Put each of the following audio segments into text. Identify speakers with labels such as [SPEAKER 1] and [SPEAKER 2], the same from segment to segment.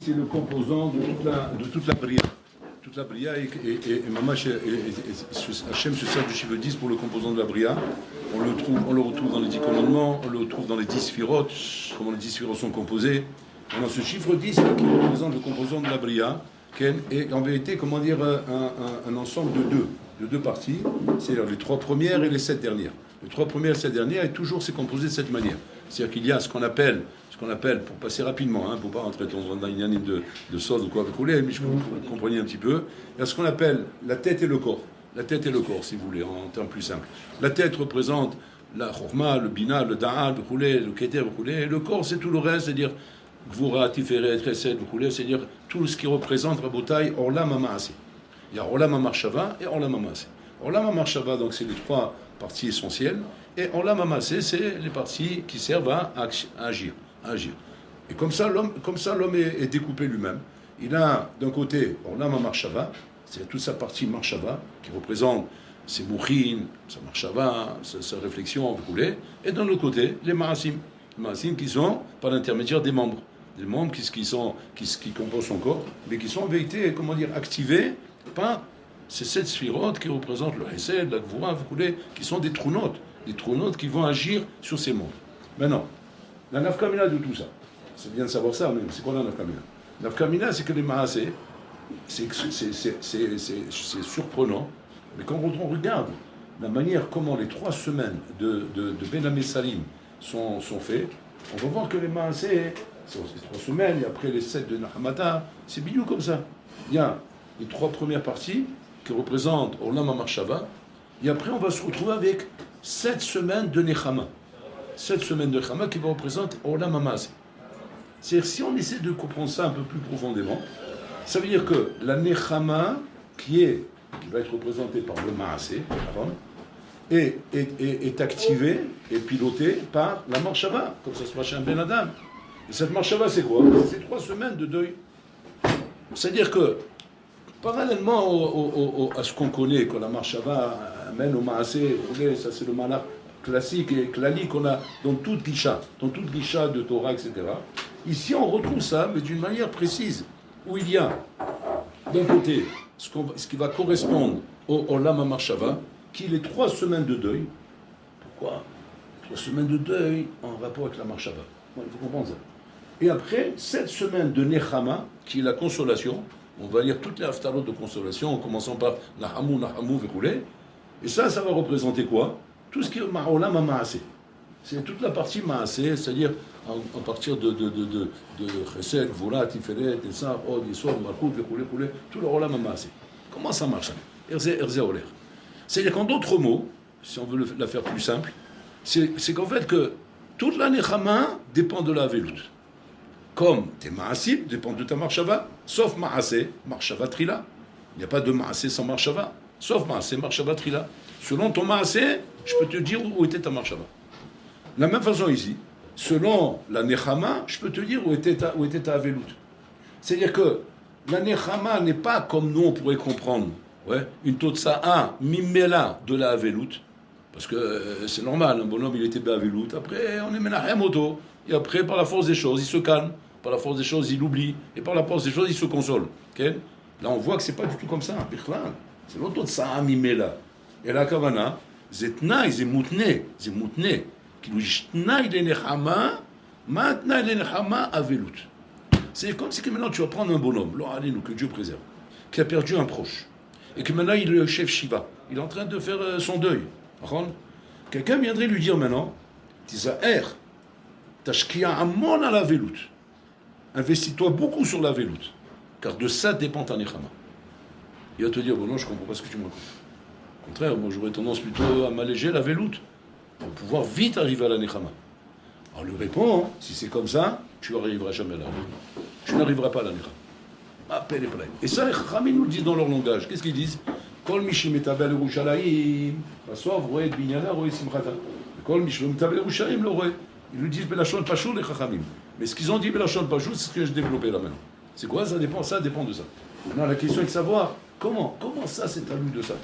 [SPEAKER 1] C'est le composant de toute la bria. Toute la bria et Mamash Hachem se sert du chiffre 10 pour le composant de la bria. On le retrouve dans les 10 commandements, on le retrouve dans les 10 sphirotes, comment les 10 sphirotes sont composés. On a ce chiffre 10 là, qui représente le composant de la bria, et en vérité, comment dire, un ensemble de deux parties, c'est-à-dire les 3 premières et les 7 dernières. Les 3 premières et 7 dernières, et toujours c'est composé de cette manière. C'est-à-dire qu'il y a ce qu'on appelle, pour passer rapidement, pour ne pas rentrer dans une année de sol ou quoi, mais je veux que vous compreniez un petit peu, il y a ce qu'on appelle la tête et le corps. La tête et le corps, si vous voulez, en termes plus simples. La tête représente la chorma, le bina, le da'at, le keter, et le corps, c'est tout le reste, c'est-à-dire gvura, tiferet, chesed, c'est-à-dire tout ce qui représente Rabotai, Orlam HaMaaseh. Il y a Orlam HaMarshava et Orlam HaMaaseh. Orlam HaMarshava, donc c'est les 3 parties essentielles, et Orlam HaMaaseh, c'est les parties qui servent à agir. Et comme ça, l'homme est découpé lui-même. Il a d'un côté Orlam HaMarshava, c'est toute sa partie Marshava, qui représente ses mouchines, sa Marshava, sa réflexion, vous voulez, et d'un autre côté, les Maasim. Les Maasim qui sont par l'intermédiaire des membres qui composent son corps, mais qui sont en vérité, comment dire, activés par ces 7 sphirotes qui représentent le Hesed, la Gvura, vous voulez, qui sont des traunotes qui vont agir sur ces mondes. Maintenant, la nafkamina de tout ça, c'est bien de savoir ça, mais c'est quoi la nafkamina? La nafkamina, c'est que les Maaseh, c'est surprenant, mais quand on regarde la manière comment les 3 semaines de Ben Salim sont faites, on va voir que les Maaseh, c'est les 3 semaines, et après les 7 de Nahamata, c'est bidou comme ça. Il y a les 3 premières parties qui représentent Orlam HaMarshava, et après on va se retrouver avec 7 semaines de Nechama. 7 semaines de Nechama qui vont représenter Orlam HaMaaseh. C'est-à-dire, si on essaie de comprendre ça un peu plus profondément, ça veut dire que la Nechama, qui va être représentée par le Maaseh, est activée et pilotée par la Marshava, comme ça se passe chez un Ben Adam. Et cette Marshava, c'est quoi? C'est 3 semaines de deuil. C'est-à-dire que, parallèlement à ce qu'on connaît, que la Marshava amène au Maaseh, ça c'est le malach classique et clalique qu'on a dans toute Gisha de Torah, etc. Ici, on retrouve ça, mais d'une manière précise, où il y a, d'un côté, ce qui va correspondre au Lama Marshava, qui est les 3 semaines de deuil. Pourquoi 3 semaines de deuil en rapport avec la Marshava. Il faut comprendre ça. Et après, 7 semaines de Nechama, qui est la consolation. On va lire toutes les haftarot de consolation, en commençant par Nahamu, Vekoulé. Et ça va représenter quoi? Tout ce qui est Ma'olam HaMaaseh. C'est toute la partie Maaseh, c'est-à-dire à partir de Chesed, Gvura, Tiferet, Esar, Od, Yesod, Malchut, Vekoulé, tout le Olam HaMaaseh. Comment ça marche? Erze Oler. C'est-à-dire qu'en d'autres mots, si on veut la faire plus simple, c'est qu'en fait que toute la Nechama dépend de la Avelut. Comme tes Maasim dépendent de ta Marshava, sauf Maaseh, Marshava Trila. Il n'y a pas de Maaseh sans Marshava, sauf Maaseh, Marshava Trila. Selon ton Maaseh, je peux te dire où était ta Marshava. De la même façon ici, selon la Nechama, je peux te dire où était ta Avelut. C'est-à-dire que la Nechama n'est pas comme nous on pourrait comprendre. Une Totsa'a Mimela de la Avelut, parce que c'est normal, un bonhomme il était Be'avelut, après on est Menachem Oto, et après par la force des choses il se calme, par la force des choses il oublie, et par la force des choses il se console. Okay? Là on voit que c'est pas du tout comme ça, c'est l'autre Totsa'a Mimela. Et la Kavana, Zetnaï, Zemutne, qui nous dit Tnaï de Nechama, Matnaï de Nechama Avelut. C'est comme si que maintenant tu vas prendre un bonhomme, que Dieu préserve, qui a perdu un proche. Et que maintenant il est le chef Shiva. Il est en train de faire son deuil. Quelqu'un viendrait lui dire maintenant, Tisaer, Tashkia Amon à la veloute. Investis-toi beaucoup sur la veloute. Car de ça dépend ta Nechama. Il va te dire, bon non, je ne comprends pas ce que tu me racontes. Au contraire, moi j'aurais tendance plutôt à m'alléger la veloute. Pour pouvoir vite arriver à la Nechama. Alors lui répond, si c'est comme ça, tu n'arriveras jamais là. Tu n'arriveras pas à la Nechama. Et ça, les Chachamim nous le disent dans leur langage. Qu'est-ce qu'ils disent? Kol mishi metabel Yerushalayim, basov roe et binyana roe simchata. Kol mishi metabel Yerushalayim le roe. Ils nous disent belachon pashut les Chachamim. Mais ce qu'ils ont dit belachon pashut, c'est ce que j'ai développé là maintenant. C'est quoi? Ça dépend de ça. Maintenant, la question est de savoir comment ça c'est à lui de ça.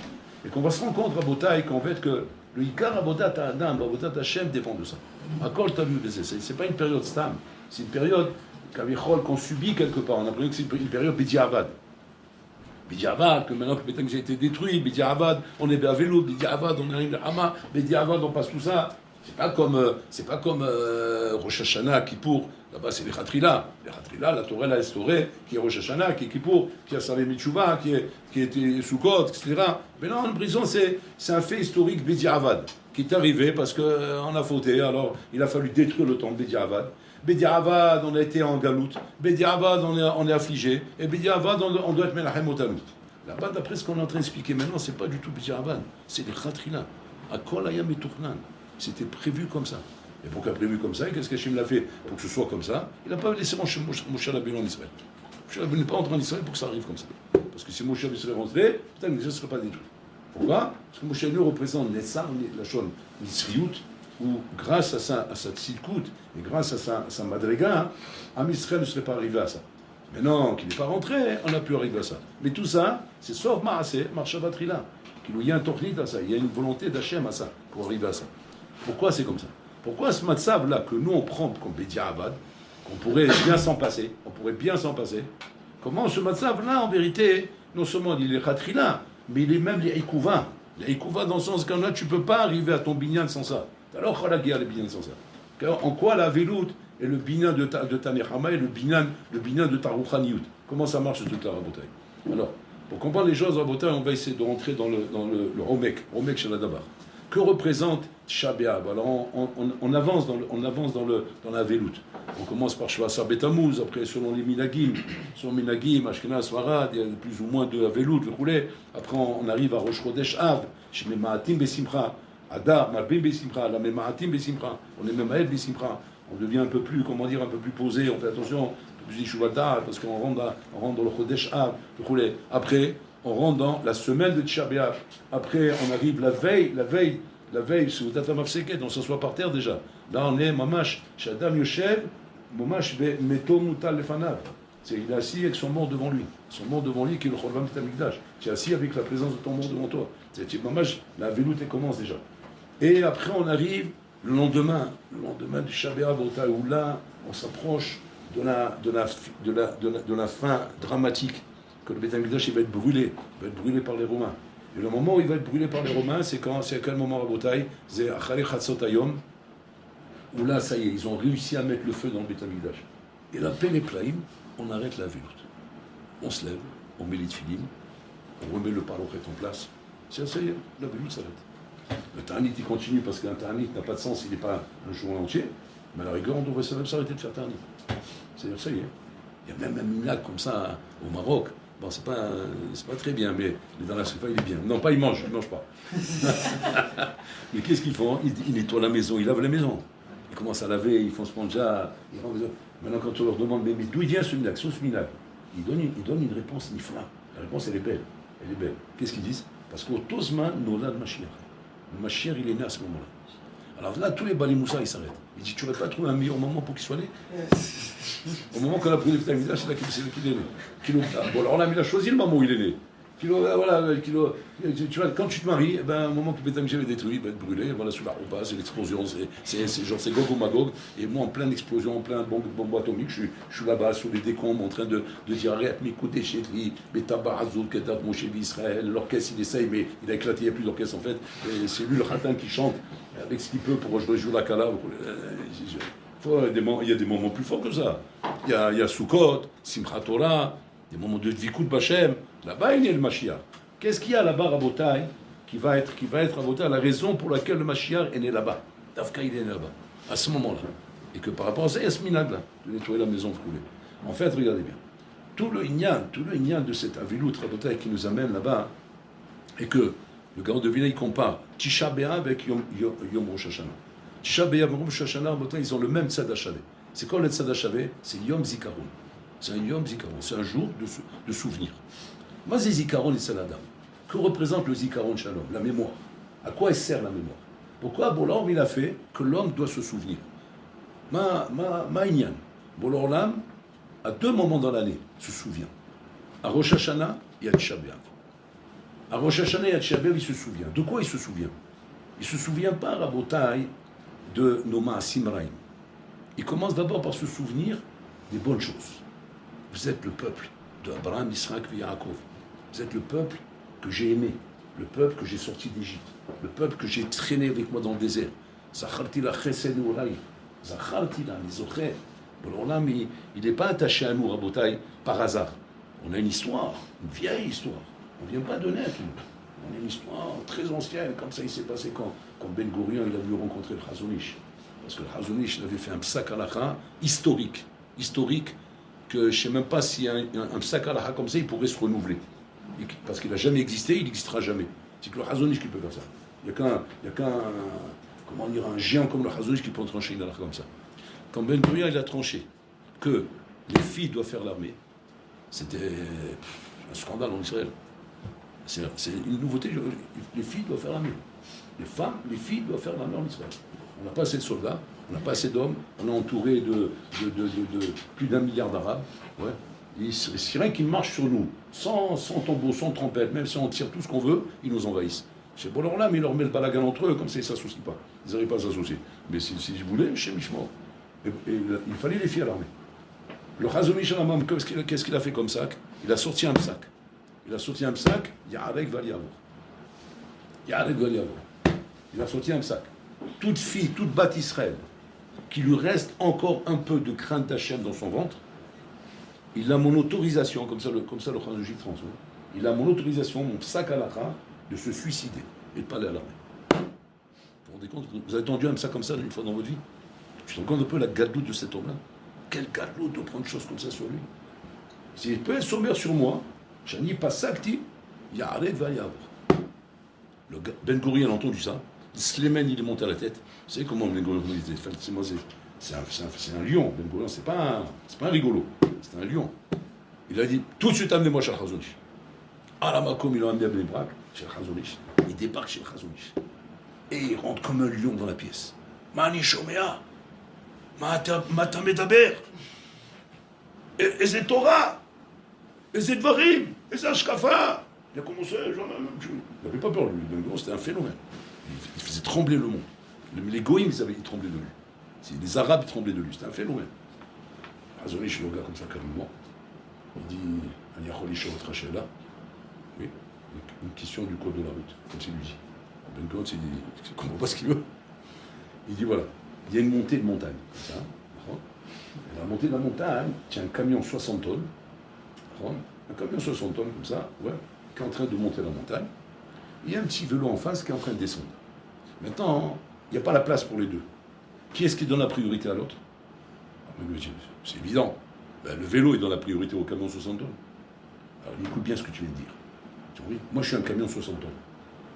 [SPEAKER 1] Et qu'on va se rendre compte à Botaï qu'en fait que le Ikar Abodat Adam, Abodat Hashem dépend de ça. À Kol Tavu Beze, c'est pas une période stam, c'est une période qu'on subit quelque part. On a l'impression que c'est une période Bediavad. Bediavad, que maintenant que le Betamikdash a été détruit, Bediavad, on est à vélo, Bediavad, on arrive à Hama, Bediavad, on passe tout ça. C'est pas comme Rosh Hashanah, Kippour. Là-bas, c'est les Khatrila. Les Khatrila, la Torah l'a instauré, qui est Rosh Hashanah, qui est Kippour, qui a servi Mitchouva, qui était Sukkot, etc. Mais non, en prison, c'est un fait historique Bediavad, qui est arrivé parce qu'on a fauté. Alors, il a fallu détruire le temple Bediavad. Bediavad, on a été en galoute. Bediavad, on est affligé. Et Bediavad, on doit être Melachem Otanu. Là-bas, d'après ce qu'on est en train d'expliquer maintenant, c'est pas du tout Bediavad. C'est les Khatrila. À Kol Hayam et Tournan. C'était prévu comme ça. Et pourquoi prévu comme ça? Et qu'est-ce qu'Hachem l'a fait pour que ce soit comme ça? Il n'a pas laissé Moshe Rabbeinu en Israël. Moshe Rabbeinu n'est pas entré en Israël pour que ça arrive comme ça. Parce que si Moshe Rabbeinu serait rentré, putain, ne serait pas détruit. Pourquoi? Parce que Moshe Rabbeinu représente Nessar, la chose Nisriout, où grâce à sa tzidkout et grâce à sa madriga, Am Israël ne serait pas arrivé à ça. Mais non, qu'il n'est pas rentré, on a pu arriver à ça. Mais tout ça, c'est sauf Maaseh, Marshavatrila. Il y a un tornit à ça, il y a une volonté d'Hachem à ça, pour arriver à ça. Pourquoi c'est comme ça? Pourquoi ce matzav-là, que nous on prend comme Bediavad, qu'on pourrait bien s'en passer, comment ce matzav-là, en vérité, non seulement il est Khatrila, mais il est même les Ikouva. Les Ikouva dans le sens qu'en là, tu ne peux pas arriver à ton binyan sans ça. Alors, la guerre, le binyan sans ça. En quoi la velout et le binyan de Tanechama et le binyan de Tarouchaniout? Comment ça marche toute la rabotaille? Alors, pour comprendre les choses, rabotaille, on va essayer de rentrer dans le Romek chez la Dabar. Que représente Tisha B'Av? Alors on avance dans la veloute. On commence par Shvasar Betamuz, après selon les Minagim, Ashkenaz, Sfarad, il y a plus ou moins de veloute, le roulé. Après on arrive à Rosh Chodesh Av, Shemé Ma'atim Besimcha, Adar, Marbim Besimcha, Lamé Ma'atim Besimcha, on est même à El Besimcha, on devient un peu plus posé, on fait attention, un peu plus Yishuvatar, parce qu'on rentre dans le Chodesh Av, le roulé. Après, on rentre dans la semaine de Tisha B'Av. Après, on arrive la veille, si vous êtes à Mafseket, on s'assoit par terre déjà. Là, on est Mamash, Shadam Yoshev, Mamash Meto Mutal Lefanav. Il est assis avec son mort devant lui. Son mort devant lui qui est le Chorvam Betamikdash. Tu es assis avec la présence de ton mort devant toi. Mamash, la veloute commence déjà. Et après, on arrive le lendemain du Tisha B'Av, où là, on s'approche de la fin dramatique. Que le Betamikdash va être brûlé par les Romains. Et le moment où il va être brûlé par les Romains, c'est à quel moment, Rabotai? C'est Achare Chatzot Hayom, où là, ça y est, ils ont réussi à mettre le feu dans le Betamikdash. Et la peine est plaïm, on arrête la veloute. On se lève, on met les tefilines, on remet le parochet en place. Ça y est, la veloute s'arrête. Le Ta'anit, il continue parce qu'un Ta'anit n'a pas de sens, il n'est pas un jour entier. Mais à la rigueur, on devrait même s'arrêter de faire Ta'anit. C'est-à-dire, ça y est. Il y a même un minag comme ça au Maroc. Bon, c'est pas très bien, mais dans la soufa, il est bien. Non, pas il mange pas. Mais qu'est-ce qu'ils font? Ils nettoient la maison, ils lavent la maison. Ils commencent à laver, ils font sponja. Maintenant, quand on leur demande, mais d'où il vient ce minag, ils donnent une réponse nifla. La réponse, elle est belle. Qu'est-ce qu'ils disent? Parce qu'au Tozman, Nolad Mashiach. Le Mashiach, il est né à ce moment-là. Alors là, tous les Bali Moussa, ils s'arrêtent. Ils disent, tu n'aurais pas trouvé un meilleur moment pour qu'il soit né? Au moment qu'on a pris le Betamikdash, c'est là qu'il est né. Bon, alors là, il a choisi le moment où il est né. Tu vois, quand tu te maries, au moment que le Betamikdash est détruit, il va être brûlé, voilà, sous la roupa, c'est l'explosion, c'est Gog ou Magog. Et moi, en pleine explosion, en plein bombe atomique, je suis là-bas, sous les décombres, en train de dire, arrête, mais écoutez, Chétri, Betabarazou, Kedat, Moshe Israël, l'orchestre, il essaye, mais il a éclaté, il n'y a plus d'orchestre en fait. Et c'est lui, le khatam, qui chante avec ce qu'il peut pour jouer la kala. Il y a des moments plus forts que ça. Il y a Sukkot, Simchat Torah, des moments de Dvikut Bachem. Là-bas, il y a le Mashiach. Qu'est-ce qu'il y a là-bas, Rabotai, qui va être Rabotai, la raison pour laquelle le Mashiach est né là-bas? Dafka, il est né là-bas, à ce moment-là. Et que par rapport à ça, il y a ce minag-là, de nettoyer la maison frôlée. En fait, regardez bien. Tout le ignan de cette avilut, Rabotai, qui nous amène là-bas, et que le Gaon de Vilna, il compare Tisha B'Av avec Yom Rosh Hashanah. Tisha B'Av et Yom Rosh Hashanah, ils ont le même Tzad HaShaveh. C'est quoi le Tzad HaShaveh? C'est Yom Zikaron. C'est un Yom Zikaron, c'est un jour de souvenir. Mazé Zikaron et Saladam. Que représente le Zikaron Shalom? La mémoire. À quoi elle sert la mémoire? Pourquoi Bolam il a fait que l'homme doit se souvenir? Ma Inyan. Bolam, à deux moments dans l'année, se souvient. À Rosh Hashanah et à Tisha B'Av. À Rosh Hashanah et à Tisha B'Av, il se souvient. De quoi il se souvient? Il ne se souvient pas, Rabotai, de nos Ma'asim Raim. Il commence d'abord par se souvenir des bonnes choses. Vous êtes le peuple d'Abraham, Isaac et Yaakov. Vous êtes le peuple que j'ai aimé, le peuple que j'ai sorti d'Égypte, le peuple que j'ai traîné avec moi dans le désert. Zacharti la chesed u'orai. Zacharti la, les zocher. L'Olam, il n'est pas attaché à nous, Rabotai, par hasard. On a une histoire, une vieille histoire. On ne vient pas de naître. On a une histoire très ancienne, comme ça il s'est passé quand Ben Gurion il a voulu rencontrer le Chazon Ish. Parce que le Chazon Ish il avait fait un psak halakha historique, que je ne sais même pas si un psak halakha comme ça il pourrait se renouveler. Parce qu'il n'a jamais existé, il n'existera jamais. C'est que le Chazon Ish qui peut faire ça. Il n'y a qu'un comment dire, un géant comme le Chazon Ish qui peut trancher une halakha comme ça. Quand Ben Gurion il a tranché que les filles doivent faire l'armée, c'était un scandale en Israël. C'est une nouveauté, les filles doivent faire l'armée. Les filles doivent faire l'armée en Israël. On n'a pas assez de soldats, on n'a pas assez d'hommes, on est entouré de plus d'1 milliard d'Arabes. Ouais. C'est rien qui marche sur nous, sans tambour, sans trompette, même si on tire tout ce qu'on veut, ils nous envahissent. C'est bon, alors là, mais ils leur mettent le balagan entre eux, comme ça ils ne s'associent pas. Ils n'arrivent pas à s'associer. Mais si je voulais, chez Mishmor. Et il fallait les filles à l'armée. Le Chazon Ish Haramam, qu'est-ce qu'il a fait comme sac? Il a sorti un sac. Il a sorti un sac, Yarek Valiavor. Yarek Valiavor. Il a sorti un sac. Toute fille, toute batte Israël, qui lui reste encore un peu de crainte d'Hachem dans son ventre, il a mon autorisation, comme ça le Chazon Ish François, il a mon autorisation, mon sac à l'akha, de se suicider et de pas aller à l'armée. Vous vous rendez compte? Vous avez tendu un sac comme ça une fois dans votre vie? Tu te rends compte un peu la gadoute de cet homme-là? Quel gadoute de prendre des choses comme ça sur lui? S'il peut être sommaire sur moi, Chani Pasakti, Yarek Valiavor. Le Ben Gurion a entendu ça. Sleiman, il est monté à la tête. Vous savez comment Ben Gurion disait? C'est un lion. Ben Gurion, c'est pas un rigolo. C'est un lion. Il a dit tout de suite amenez-moi chez le Chazon Ish. À la Makom, il a amené à Ben Brak, chez le Chazon Ish. Il débarque chez le Chazon Ish. Et il rentre comme un lion dans la pièce. Mani Shomea. Mata Medaber. Et c'est Torah. Et c'est Dvarim, et c'est Ashkafa. Il a commencé, il n'avait pas peur de lui. C'était un phénomène. Il faisait trembler le monde. Les Goïms, ils tremblaient de lui. Les Arabes, ils tremblaient de lui. C'était un phénomène. Chazon Ish, le gars comme ça, calmement. Il dit, là. Oui, une question du code de la route, comme c'est lui dit. Ben Gurion, il ne comprend pas ce qu'il veut. Il dit, voilà, il y a une montée de montagne, comme ça. Et la montée de la montagne, il y a un camion 60 tonnes. Un camion 60 tonnes comme ça, ouais, qui est en train de monter la montagne. Il y a un petit vélo en face qui est en train de descendre. Maintenant, il n'y a pas la place pour les deux. Qui est-ce qui donne la priorité à l'autre? C'est évident. Ben, le vélo est dans la priorité au camion 60 tonnes. Alors, écoute bien ce que tu viens de dire. Tu dis, oui, moi je suis un camion 60 tonnes.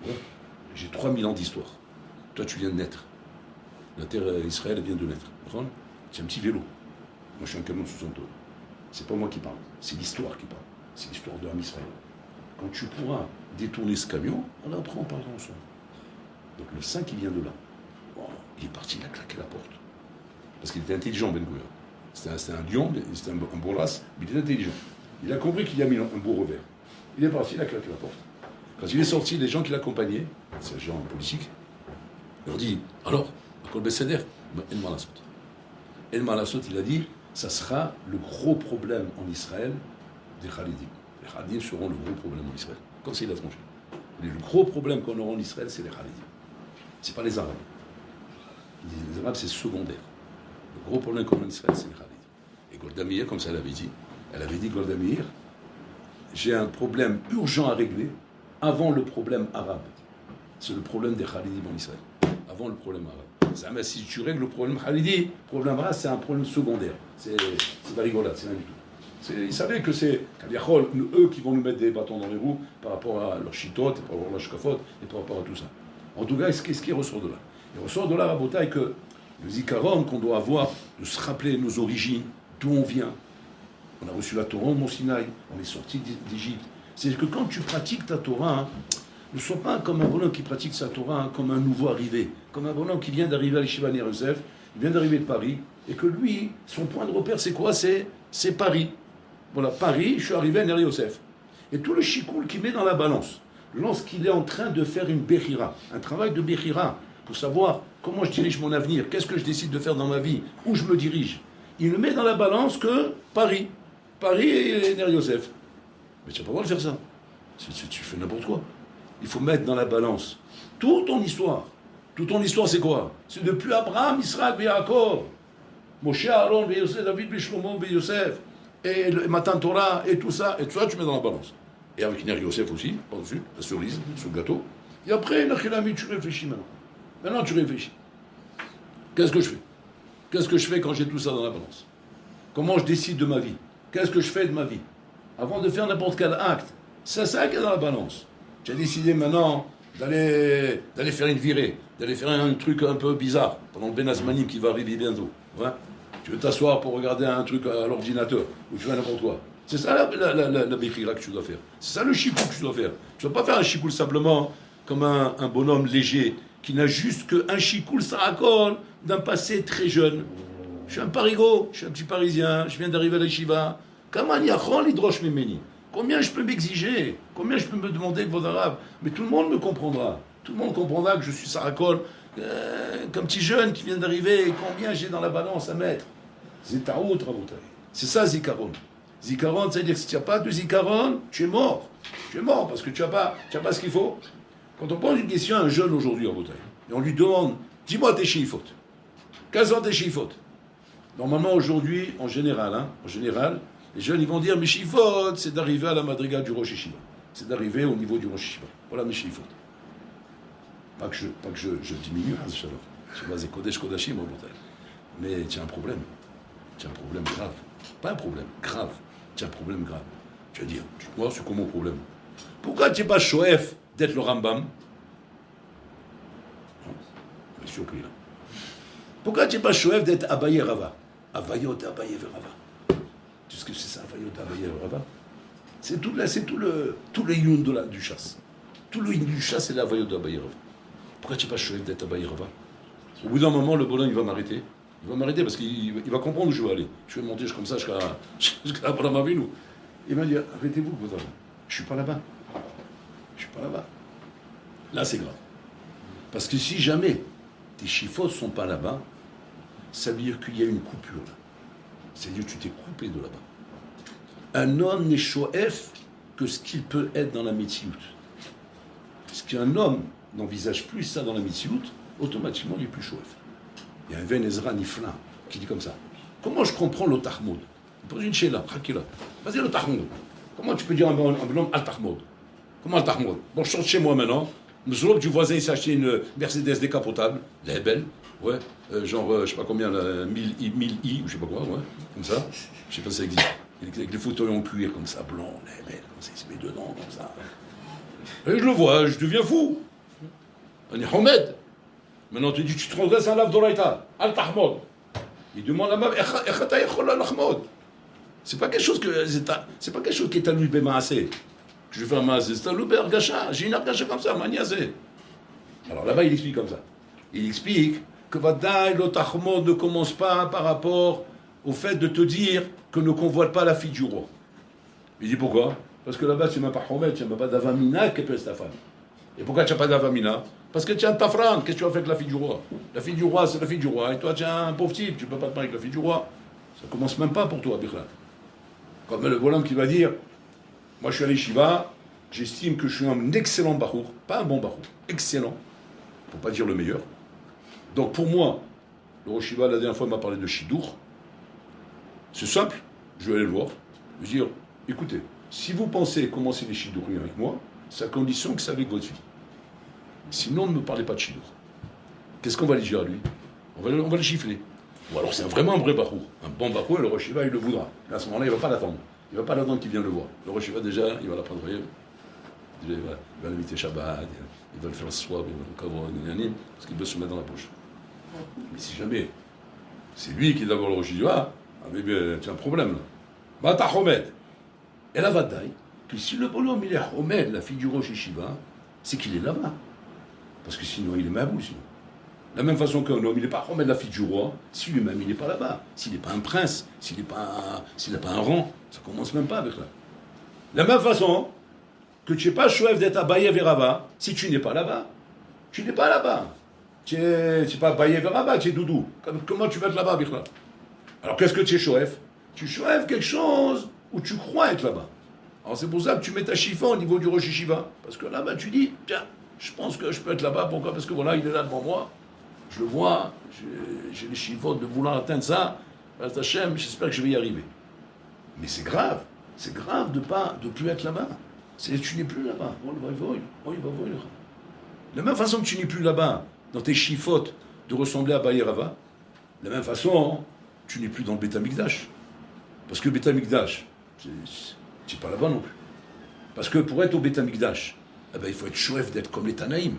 [SPEAKER 1] Ouais. J'ai 3000 ans d'histoire. Toi tu viens de naître. La terre Israël vient de naître. C'est un petit vélo. Moi je suis un camion 60 tonnes. C'est pas moi qui parle, c'est l'histoire qui parle. C'est l'histoire de l'âme Israël. Quand tu pourras détourner ce camion, alors après on parlera ensemble. Donc le saint qui vient de là, bon, il est parti, il a claqué la porte. Parce qu'il était intelligent, Ben Gurion. C'était un lion, c'était un bon race, mais il était intelligent. Il a compris qu'il a mis un beau revers. Il est parti, il a claqué la porte. Quand il est sorti, les gens qui l'accompagnaient, c'est un gens politique, leur dit, alors, à Kol Besséder, El Malasot. El Malasot, il a dit, ça sera le gros problème en Israël des Khalidim. Les Khalidim seront le gros problème en Israël. Comme c'est il a tranché. Le gros problème qu'on aura en Israël, c'est les Khalidim. C'est pas les Arabes. Les Arabes, c'est secondaire. Le gros problème qu'on a en Israël, c'est les Khalidim. Et Golda Meir, comme ça elle avait dit Golda Meir, j'ai un problème urgent à régler avant le problème arabe. C'est le problème des Khalidim en Israël. Avant le problème arabe. Mais si tu règles le problème Khalidi, le problème arabe, c'est un problème secondaire. C'est de la rigolade, c'est rien du tout. Ils savaient que c'est eux qui vont nous mettre des bâtons dans les roues par rapport à leur chitote, par rapport à leur shkafot, et par rapport à tout ça. En tout cas, qu'est-ce qui ressort de là? Il ressort de là, Rabotai, que le zikaron qu'on doit avoir, de se rappeler nos origines, d'où on vient. On a reçu la Torah au Mont Sinaï, on est sorti d'Égypte. C'est que quand tu pratiques ta Torah, ne sois pas comme un bonhomme qui pratique sa Torah, comme un nouveau arrivé, comme un bonhomme qui vient d'arriver à l'Yeshiva Ner Yosef, il vient d'arriver de Paris, et que lui, son point de repère, c'est quoi? C'est Paris. Voilà, Paris, je suis arrivé à Ner Yosef. Et tout le chikoul qu'il met dans la balance, lorsqu'il est en train de faire une Bechira, un travail de Bechira, pour savoir comment je dirige mon avenir, qu'est-ce que je décide de faire dans ma vie, où je me dirige. il ne met dans la balance que Paris. Paris et Ner Yosef. Mais tu n'as pas le droit de faire ça. Tu fais n'importe quoi. Il faut mettre dans la balance toute ton histoire. Toute ton histoire, c'est quoi? C'est depuis Abraham, Israël, Yaakov, Moshe, Aaron, Yosef, David, Shlomo, Yosef, et le Matan Torah, et tout ça, tu mets dans la balance. Et avec Ner Yosef aussi, par-dessus, la cerise, sur le gâteau. Et après, Nachilami, tu réfléchis maintenant. Maintenant, tu réfléchis. Qu'est-ce que je fais? Qu'est-ce que je fais quand j'ai tout ça dans la balance? Comment je décide de ma vie? Qu'est-ce que je fais de ma vie? Avant de faire n'importe quel acte, c'est ça qui est dans la balance. J'ai décidé maintenant d'aller faire une virée, d'aller faire un truc un peu bizarre pendant le Ben Azmanim qui va arriver bientôt. Ouais. Tu veux t'asseoir pour regarder un truc à l'ordinateur ou tu fais n'importe quoi. C'est ça la békhira que tu dois faire. C'est ça le chicoul que tu dois faire. Tu ne dois pas faire un chicoul simplement comme un bonhomme léger qui n'a juste qu'un chicoul sarakol d'un passé très jeune. Je suis un parigot, je suis un petit parisien, je viens d'arriver à la Yeshiva. Comment yachol lidrosh memeni? Combien je peux m'exiger? Combien je peux me demander de vos arabes? Mais tout le monde me comprendra. Tout le monde comprendra que je suis sarakol, qu'un petit jeune qui vient d'arriver, et combien j'ai dans la balance à mettre. Zetaout, Rabotai. C'est ça, Zikaron. Zikaron, c'est-à-dire que si tu n'as pas de Zikaron, tu es mort. Tu es mort parce que tu n'as pas ce qu'il faut. Quand on pose une question à un jeune aujourd'hui, Rabotai, et on lui demande, dis-moi tes chiffres. Quels sont tes chiffres? Normalement, aujourd'hui, en général, les jeunes, ils vont dire, mes chiffres, c'est d'arriver à la madriga du Rosh Yeshiva. C'est d'arriver au niveau du Rosh Yeshiva. Voilà mes chiffres. Pas que je diminue, je vais Kodesh Kodashim, mais tu as un problème. Tu as un problème grave. Pas un problème, grave. Tu as un problème grave. Tu vas dire, moi, c'est quoi mon problème? Pourquoi tu n'es pas choef d'être le Rambam? Je suis surpris là. Pourquoi tu n'es pas choef d'être Abaye Rava? Avayot Abaye Rava. Tu sais ce que c'est ça, Avayot Abaye Rava? C'est tout le youn du chasse. Tout le youn du chasse, c'est l'Avayot Abaye Rava. Pourquoi tu n'es pas choef d'être Abaye Rava? Au bout d'un moment, le bonhomme, il va m'arrêter. Il va m'arrêter parce qu'il va comprendre où je vais aller. Je vais monter comme ça jusqu'à Abraham Avinu. Il va dire, arrêtez-vous, vos amis. Je ne suis pas là-bas. Je ne suis pas là-bas. Là, c'est grave. Parce que si jamais tes chiffres ne sont pas là-bas, ça veut dire qu'il y a une coupure là. C'est-à-dire que tu t'es coupé de là-bas. Un homme n'est shoef que ce qu'il peut être dans la métiout. Parce qu'un homme n'envisage plus ça dans la métiout, automatiquement il est plus shoef. Il y a un Ben Ezra Nifla qui dit comme ça. Comment je comprends le Tahmoud? Il pose une chéla, Hakila. Vas-y le Tahmoud. Comment tu peux dire un bonhomme al-Tahmoud? Comment al-Tahmoud? Bon, je sors de chez moi maintenant. Monsieur du voisin, il s'est acheté une Mercedes décapotable, elle est belle, ouais, je sais pas combien, 1000i, ou je sais pas quoi, ouais, comme ça, je sais pas si ça existe. Avec les fauteuils en cuir, comme ça, blanc, elle est belle, comme ça, il se met dedans, comme ça. Et je le vois, je deviens fou. On est Homed. Maintenant, tu dis, tu transgresses un lave d'Oraïta, al-Tahmoud. Il demande à ma mère, c'est pas quelque chose qui est à lui, Bémassé. Je vais faire un maasé, c'est un loup ergacha, j'ai une ergacha comme ça, maniasé. Alors là-bas, il explique comme ça. Il explique que Vadaï, le Tahmoud ne commence pas par rapport au fait de te dire que ne convoite pas la fille du roi. Il dit pourquoi? Parce que là-bas, tu n'as pas Homed, tu n'as pas d'Avamina qui pèse ta femme. Et pourquoi tu n'as pas d'Avamina? Parce que tu as un Tafran, qu'est-ce que tu vas faire avec la fille du roi? La fille du roi, c'est la fille du roi, et toi, tu es un pauvre type, tu ne peux pas te marier avec la fille du roi. Ça commence même pas pour toi, Bichla. Comme le bonhomme qui va dire, moi je suis allé Shiva, j'estime que je suis un excellent bachour, pas un bon bachour, excellent, pour pas dire le meilleur. Donc pour moi, le Rosh Shiva, la dernière fois, m'a parlé de Shidour. C'est simple, je vais aller le voir, je vais dire, écoutez, si vous pensez commencer les Shidourines avec moi, c'est à condition que c'est avec votre fille. Sinon, ne me parlez pas de Shidour. Qu'est-ce qu'on va lui dire à lui? On va le chiffler. Ou alors c'est vraiment un vrai bachour. Un bon bachour, le Rosh Shiva, il le voudra. Et à ce moment-là, il ne va pas l'attendre. Il ne va pas l'attendre qu'il vienne le voir. Le Rosh Shiva, déjà, il va l'apprendre. Il va l'inviter Shabbat, il va le faire swab, il va le kavod, parce qu'il veut se mettre dans la poche. Mais si jamais c'est lui qui est d'abord le Rosh Shiva, tu as un problème là. Va ta Homed. Et la Vadaï, que si le bonhomme il est Homed, la fille du Rosh Shiva, c'est qu'il est là-bas. Parce que sinon il est Maboul, sinon. De la même façon qu'un homme, il n'est pas Homed, la fille du roi, si lui-même il n'est pas là-bas, s'il n'est pas un prince, s'il n'a pas un rang, ça commence même pas avec là. De la même façon que tu n'es pas chouef d'être à Baye Verava, si tu n'es pas là-bas, tu n'es pas là-bas. Tu n'es pas Baye Verava, tu es Doudou. Comment tu vas être là-bas, Bichla? Alors qu'est-ce que tu es shoef? Tu shoef quelque chose où tu crois être là-bas. Alors c'est pour ça que tu mets ta chiffon au niveau du Rosh Yeshiva. Parce que là-bas tu dis, tiens, je pense que je peux être là-bas. Pourquoi? Parce que voilà, il est là devant moi. Je le vois, j'ai les chiffons de vouloir atteindre ça. Hachem, j'espère que je vais y arriver. Mais c'est grave de plus être là-bas. Tu n'es plus là-bas. De la même façon que tu n'es plus là-bas, dans tes chifotes, de ressembler à Bayerava, de la même façon, tu n'es plus dans le Beth Amikdash. Parce que le Beth Amikdash, tu n'es pas là-bas non plus. Parce que pour être au Beth Amikdash, eh ben, il faut être chouef d'être comme les Tanaïm,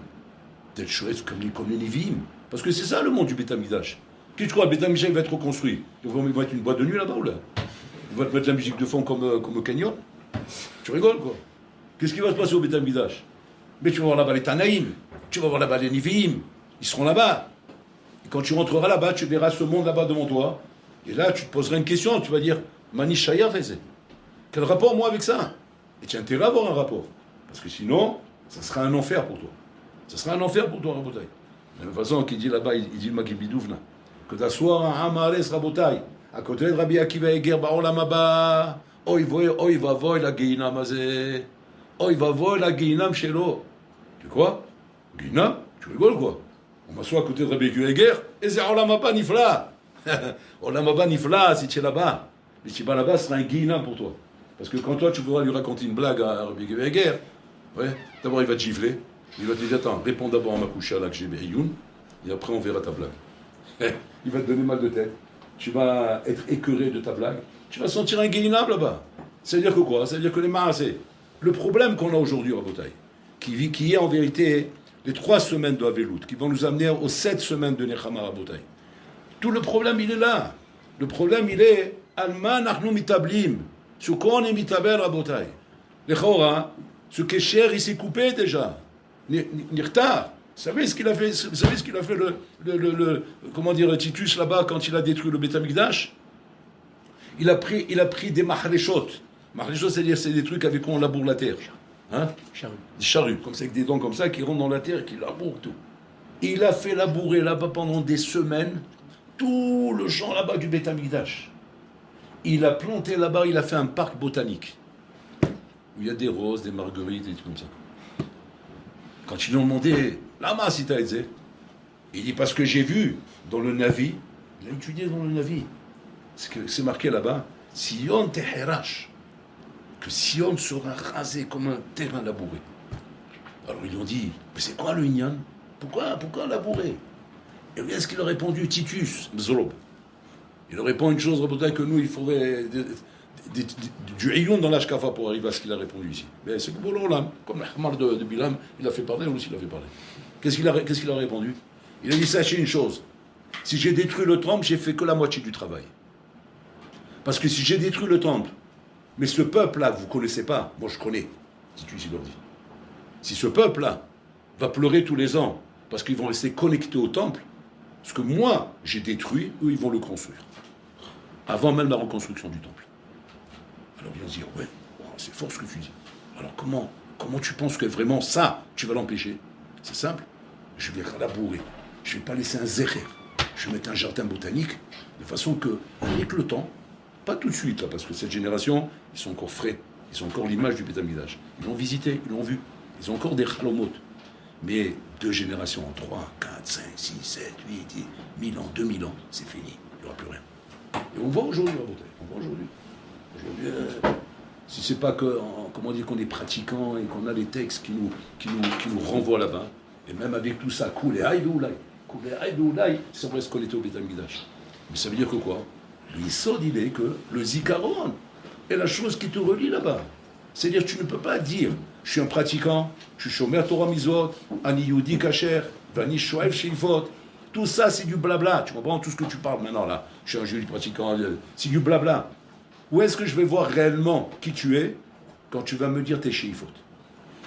[SPEAKER 1] d'être chouef comme les Nevi'im. Parce que c'est ça le monde du Beth Amikdash. Qu'est-ce que tu crois, le Beth Amikdash va être reconstruit? Ils vont mettre une boîte de nuit là-bas ou là? Ils vont te mettre la musique de fond comme au canyon? Tu rigoles quoi? Qu'est-ce qui va se passer au Beth Amikdash? Mais tu vas voir là-bas les Tanaïm, tu vas voir là-bas les Nevi'im, ils seront là-bas. Et quand tu rentreras là-bas, tu verras ce monde là-bas devant toi. Et là, tu te poseras une question, tu vas dire, Mani Shaya faisait. Quel rapport moi avec ça? Et tu as intérêt à avoir un rapport. Parce que sinon, ça sera un enfer pour toi. Ça sera un enfer pour toi, Rabotai. De la même façon qu'il dit là-bas, il dit le Magibidouvna, que d'asseoir un Hamares Rabotai, à côté de Rabbi Akiva Eger, Baolam Abba, oi va voy la Geinam azé, oi va voy la Geinam shelo. Tu quoi? Geinam? Tu rigoles quoi? On m'assoit à côté de Rabbi Akiva Eger, et c'est Olam Abba Nifla. Olam Abba Nifla, si tu es là-bas. Mais si tu vas là-bas, ce sera un Geinam pour toi. Parce que quand toi, tu voudras lui raconter une blague à Rabbi Akiva Eger, ouais, d'abord il va te gifler. Il va te dire, attends, réponds d'abord à ma couche à la Youn, et après on verra ta blague. Il va te donner mal de tête. Tu vas être écœuré de ta blague. Tu vas sentir un guéinable là-bas. Ça veut dire que quoi? Ça veut dire que les maasés. Le problème qu'on a aujourd'hui, Rabotai, qui est en vérité les 3 semaines de Avelout, qui vont nous amener aux 7 semaines de Nechama, Rabotai. Tout le problème, il est là. Le problème, il est Alma nachnu mitablim. Sur quoi on est mitabel, Rabotai? Les Chora, ce qui est cher, il s'est coupé déjà. Nirtar. Vous savez ce qu'il a fait? Vous savez ce qu'il a fait comment dire, Titus là-bas quand il a détruit le Beth Amikdash? Il a pris des mahreshot. Mahreshot, c'est-à-dire c'est des trucs avec quoi on laboure la terre. Hein? Des charrues, comme ça, avec des dents comme ça qui rentrent dans la terre et qui labourent tout. Il a fait labourer là-bas pendant des semaines tout le champ là-bas du Beth Amikdash. Il a planté là-bas, il a fait un parc botanique où il y a des roses, des marguerites et tout comme ça. Quand ils lui ont demandé, Lama si t'as été, il dit parce que j'ai vu dans le Navi, il a étudié dans le Navi, c'est marqué là-bas, Sion Teherash, que Sion sera rasé comme un terrain labouré. Alors ils lui ont dit, mais c'est quoi le Inyan? Pourquoi labourer? Et bien ce qu'il a répondu, Titus, Mzolob. Il leur répond une chose, peut-être que nous, il faudrait du Ayoun dans l'Ashkafa pour arriver à ce qu'il a répondu ici. Mais c'est comme l'Olam, comme le Hamar de Bilam, il a fait parler, aussi il a fait parler. Qu'est-ce qu'il a répondu? Il a dit, sachez une chose, si j'ai détruit le temple, j'ai fait que la moitié du travail. Parce que si j'ai détruit le temple, mais ce peuple-là, vous ne connaissez pas, moi je connais, Titus il leur dit. Si ce peuple-là va pleurer tous les ans, parce qu'ils vont rester connectés au temple, ce que moi j'ai détruit, eux ils vont le construire. Avant même la reconstruction du temple. Alors ils vont se dire, ouais, c'est fort ce que tu dis. Alors comment tu penses que vraiment ça, tu vas l'empêcher? C'est simple, je vais labourer, je ne vais pas laisser un zérer, je vais mettre un jardin botanique, de façon que, avec le temps, pas tout de suite, là, parce que cette génération, ils sont encore frais, ils ont encore l'image du Beth Amikdash. Ils l'ont visité, ils l'ont vu, ils ont encore des chalomot. Mais 2 générations, 3, 4, 5, 6, 7, 8, 1000 ans, 2000 ans, c'est fini, il n'y aura plus rien. Et on voit aujourd'hui la beauté, on voit aujourd'hui. Si c'est pas que, comment dire, qu'on est pratiquant et qu'on a les textes qui nous renvoient là-bas, et même avec tout ça, cool et haïdoulaï, si on reste connecté au Beth Amikdash. Mais ça veut dire que quoi? L'Isod, il est que le Zikaron est la chose qui te relie là-bas. C'est-à-dire, tu ne peux pas dire, je suis un pratiquant, je suis Shomer Torah Mizot, Ani Yehudi Kacher, Vani Shoav Sheifot. Tout ça, c'est du blabla. Tu comprends tout ce que tu parles maintenant là? Je suis un juif pratiquant, c'est du blabla. Où est-ce que je vais voir réellement qui tu es quand tu vas me dire tes Sheifot?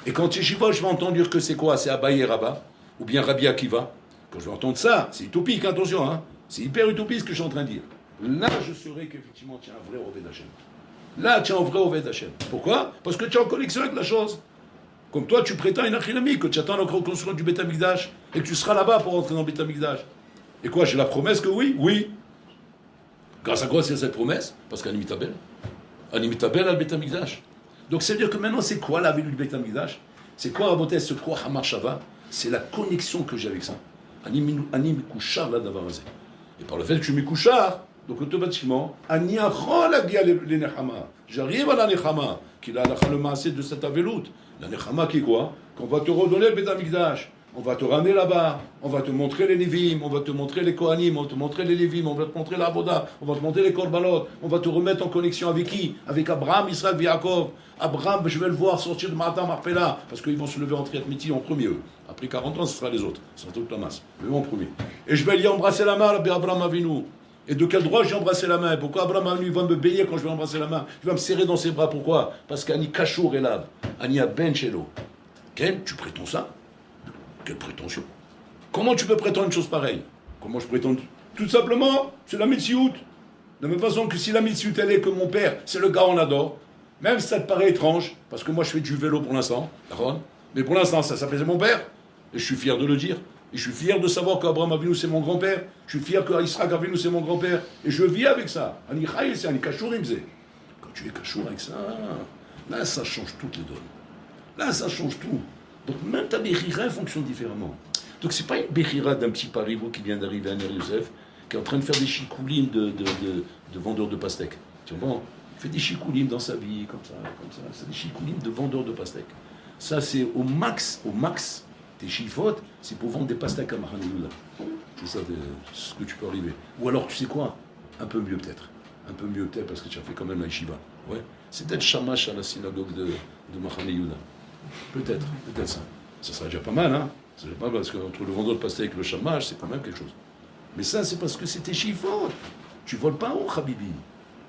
[SPEAKER 1] Et quand tes Sheifot, je vais entendre dire que c'est quoi? C'est Abaye Rabba, ou bien Rabbi Akiva. Quand je vais entendre ça, c'est utopique, attention, hein? C'est hyper utopiste ce que je suis en train de dire. Là, je saurai qu'effectivement, tu es un vrai Oved Hashem. Là, tu es un vrai Oved Hashem. Pourquoi? Parce que tu es en connexion avec la chose. Comme toi, tu prétends une achinami, que tu attends la reconstruction du Beth Amikdash, et que tu seras là-bas pour entrer dans le Beth Amikdash. Et quoi, j'ai la promesse que oui? Oui. Grâce à quoi c'est cette promesse? Parce qu'Animitabel. Animitabel al Betamikdash. Donc ça veut dire que maintenant, c'est quoi la ville du Betamikdash? C'est quoi Raboté, ce quoi Hamar Shava? C'est la connexion que j'ai avec ça. Anim Kouchar la Davarazé. Et par le fait que je suis Kouchar, donc automatiquement, j'arrive à la Nechama, qui est le maasé de cette aveloute. La Nechama qui est quoi? Qu'on va te redonner le Betamikdash. On va te ramener là-bas, on va te montrer les Lévim, on va te montrer les Kohanim, on va te montrer les Lévim, on va te montrer la Avoda, on va te montrer les Korbanot, on va te remettre en connexion avec qui? Avec Abraham, Israël, Yaakov. Abraham, je vais le voir sortir de Matan Marpella, parce qu'ils vont se lever en Triatmiti en premier, eux. Après 40 ans, ce sera les autres, ce sera toute la masse, mais eux en premier. Et je vais lui embrasser la main, Abraham Avinu. Et de quel droit j'ai embrassé la main? Pourquoi Abraham Avinu va me baigner quand je vais embrasser la main? Il va me serrer dans ses bras, pourquoi? Parce qu'Ani Kachour est là, Ani Ben Shelo. Ken, tu prétends ça? Quelle prétention? Comment tu peux prétendre une chose pareille? Comment je prétends? Tout simplement, c'est la Metsiout. De la même façon que si la Metsiout, elle est que mon père, c'est le gars on adore, même si ça te paraît étrange, parce que moi je fais du vélo pour l'instant, d'accord? Mais pour l'instant, ça s'appelle mon père, et je suis fier de le dire. Et je suis fier de savoir qu'Abraham Avinu c'est mon grand-père, je suis fier qu'Israël Avinu c'est mon grand-père, et je vis avec ça. Ani Chaye, c'est Ani Kachourim, c'est. Quand tu es Kachour avec ça, là ça change toutes les donnes. Là ça change tout. Donc même ta Bechira fonctionne différemment. Donc c'est pas une Bechira d'un petit parivo qui vient d'arriver à Ner Yosef, qui est en train de faire des chikoulim de vendeur de pastèques. Tu vois, il fait des chikoulim dans sa vie, comme ça. C'est des chikoulim de vendeur de pastèques. Ça c'est au max, tes chifotes, c'est pour vendre des pastèques à Mahanelouda. C'est ça ce que tu peux arriver. Ou alors tu sais quoi? Un peu mieux peut-être. Parce que tu as fait quand même la yeshiva. Ouais. C'est peut-être Shamash à la synagogue de Mahanelouda. Peut-être ça. Ça serait déjà pas mal, hein. C'est pas mal parce qu'entre le vendeur de pastèques et le chômage, c'est quand même quelque chose. Mais ça, c'est parce que c'était chiffon. Tu voles pas haut, Habibi.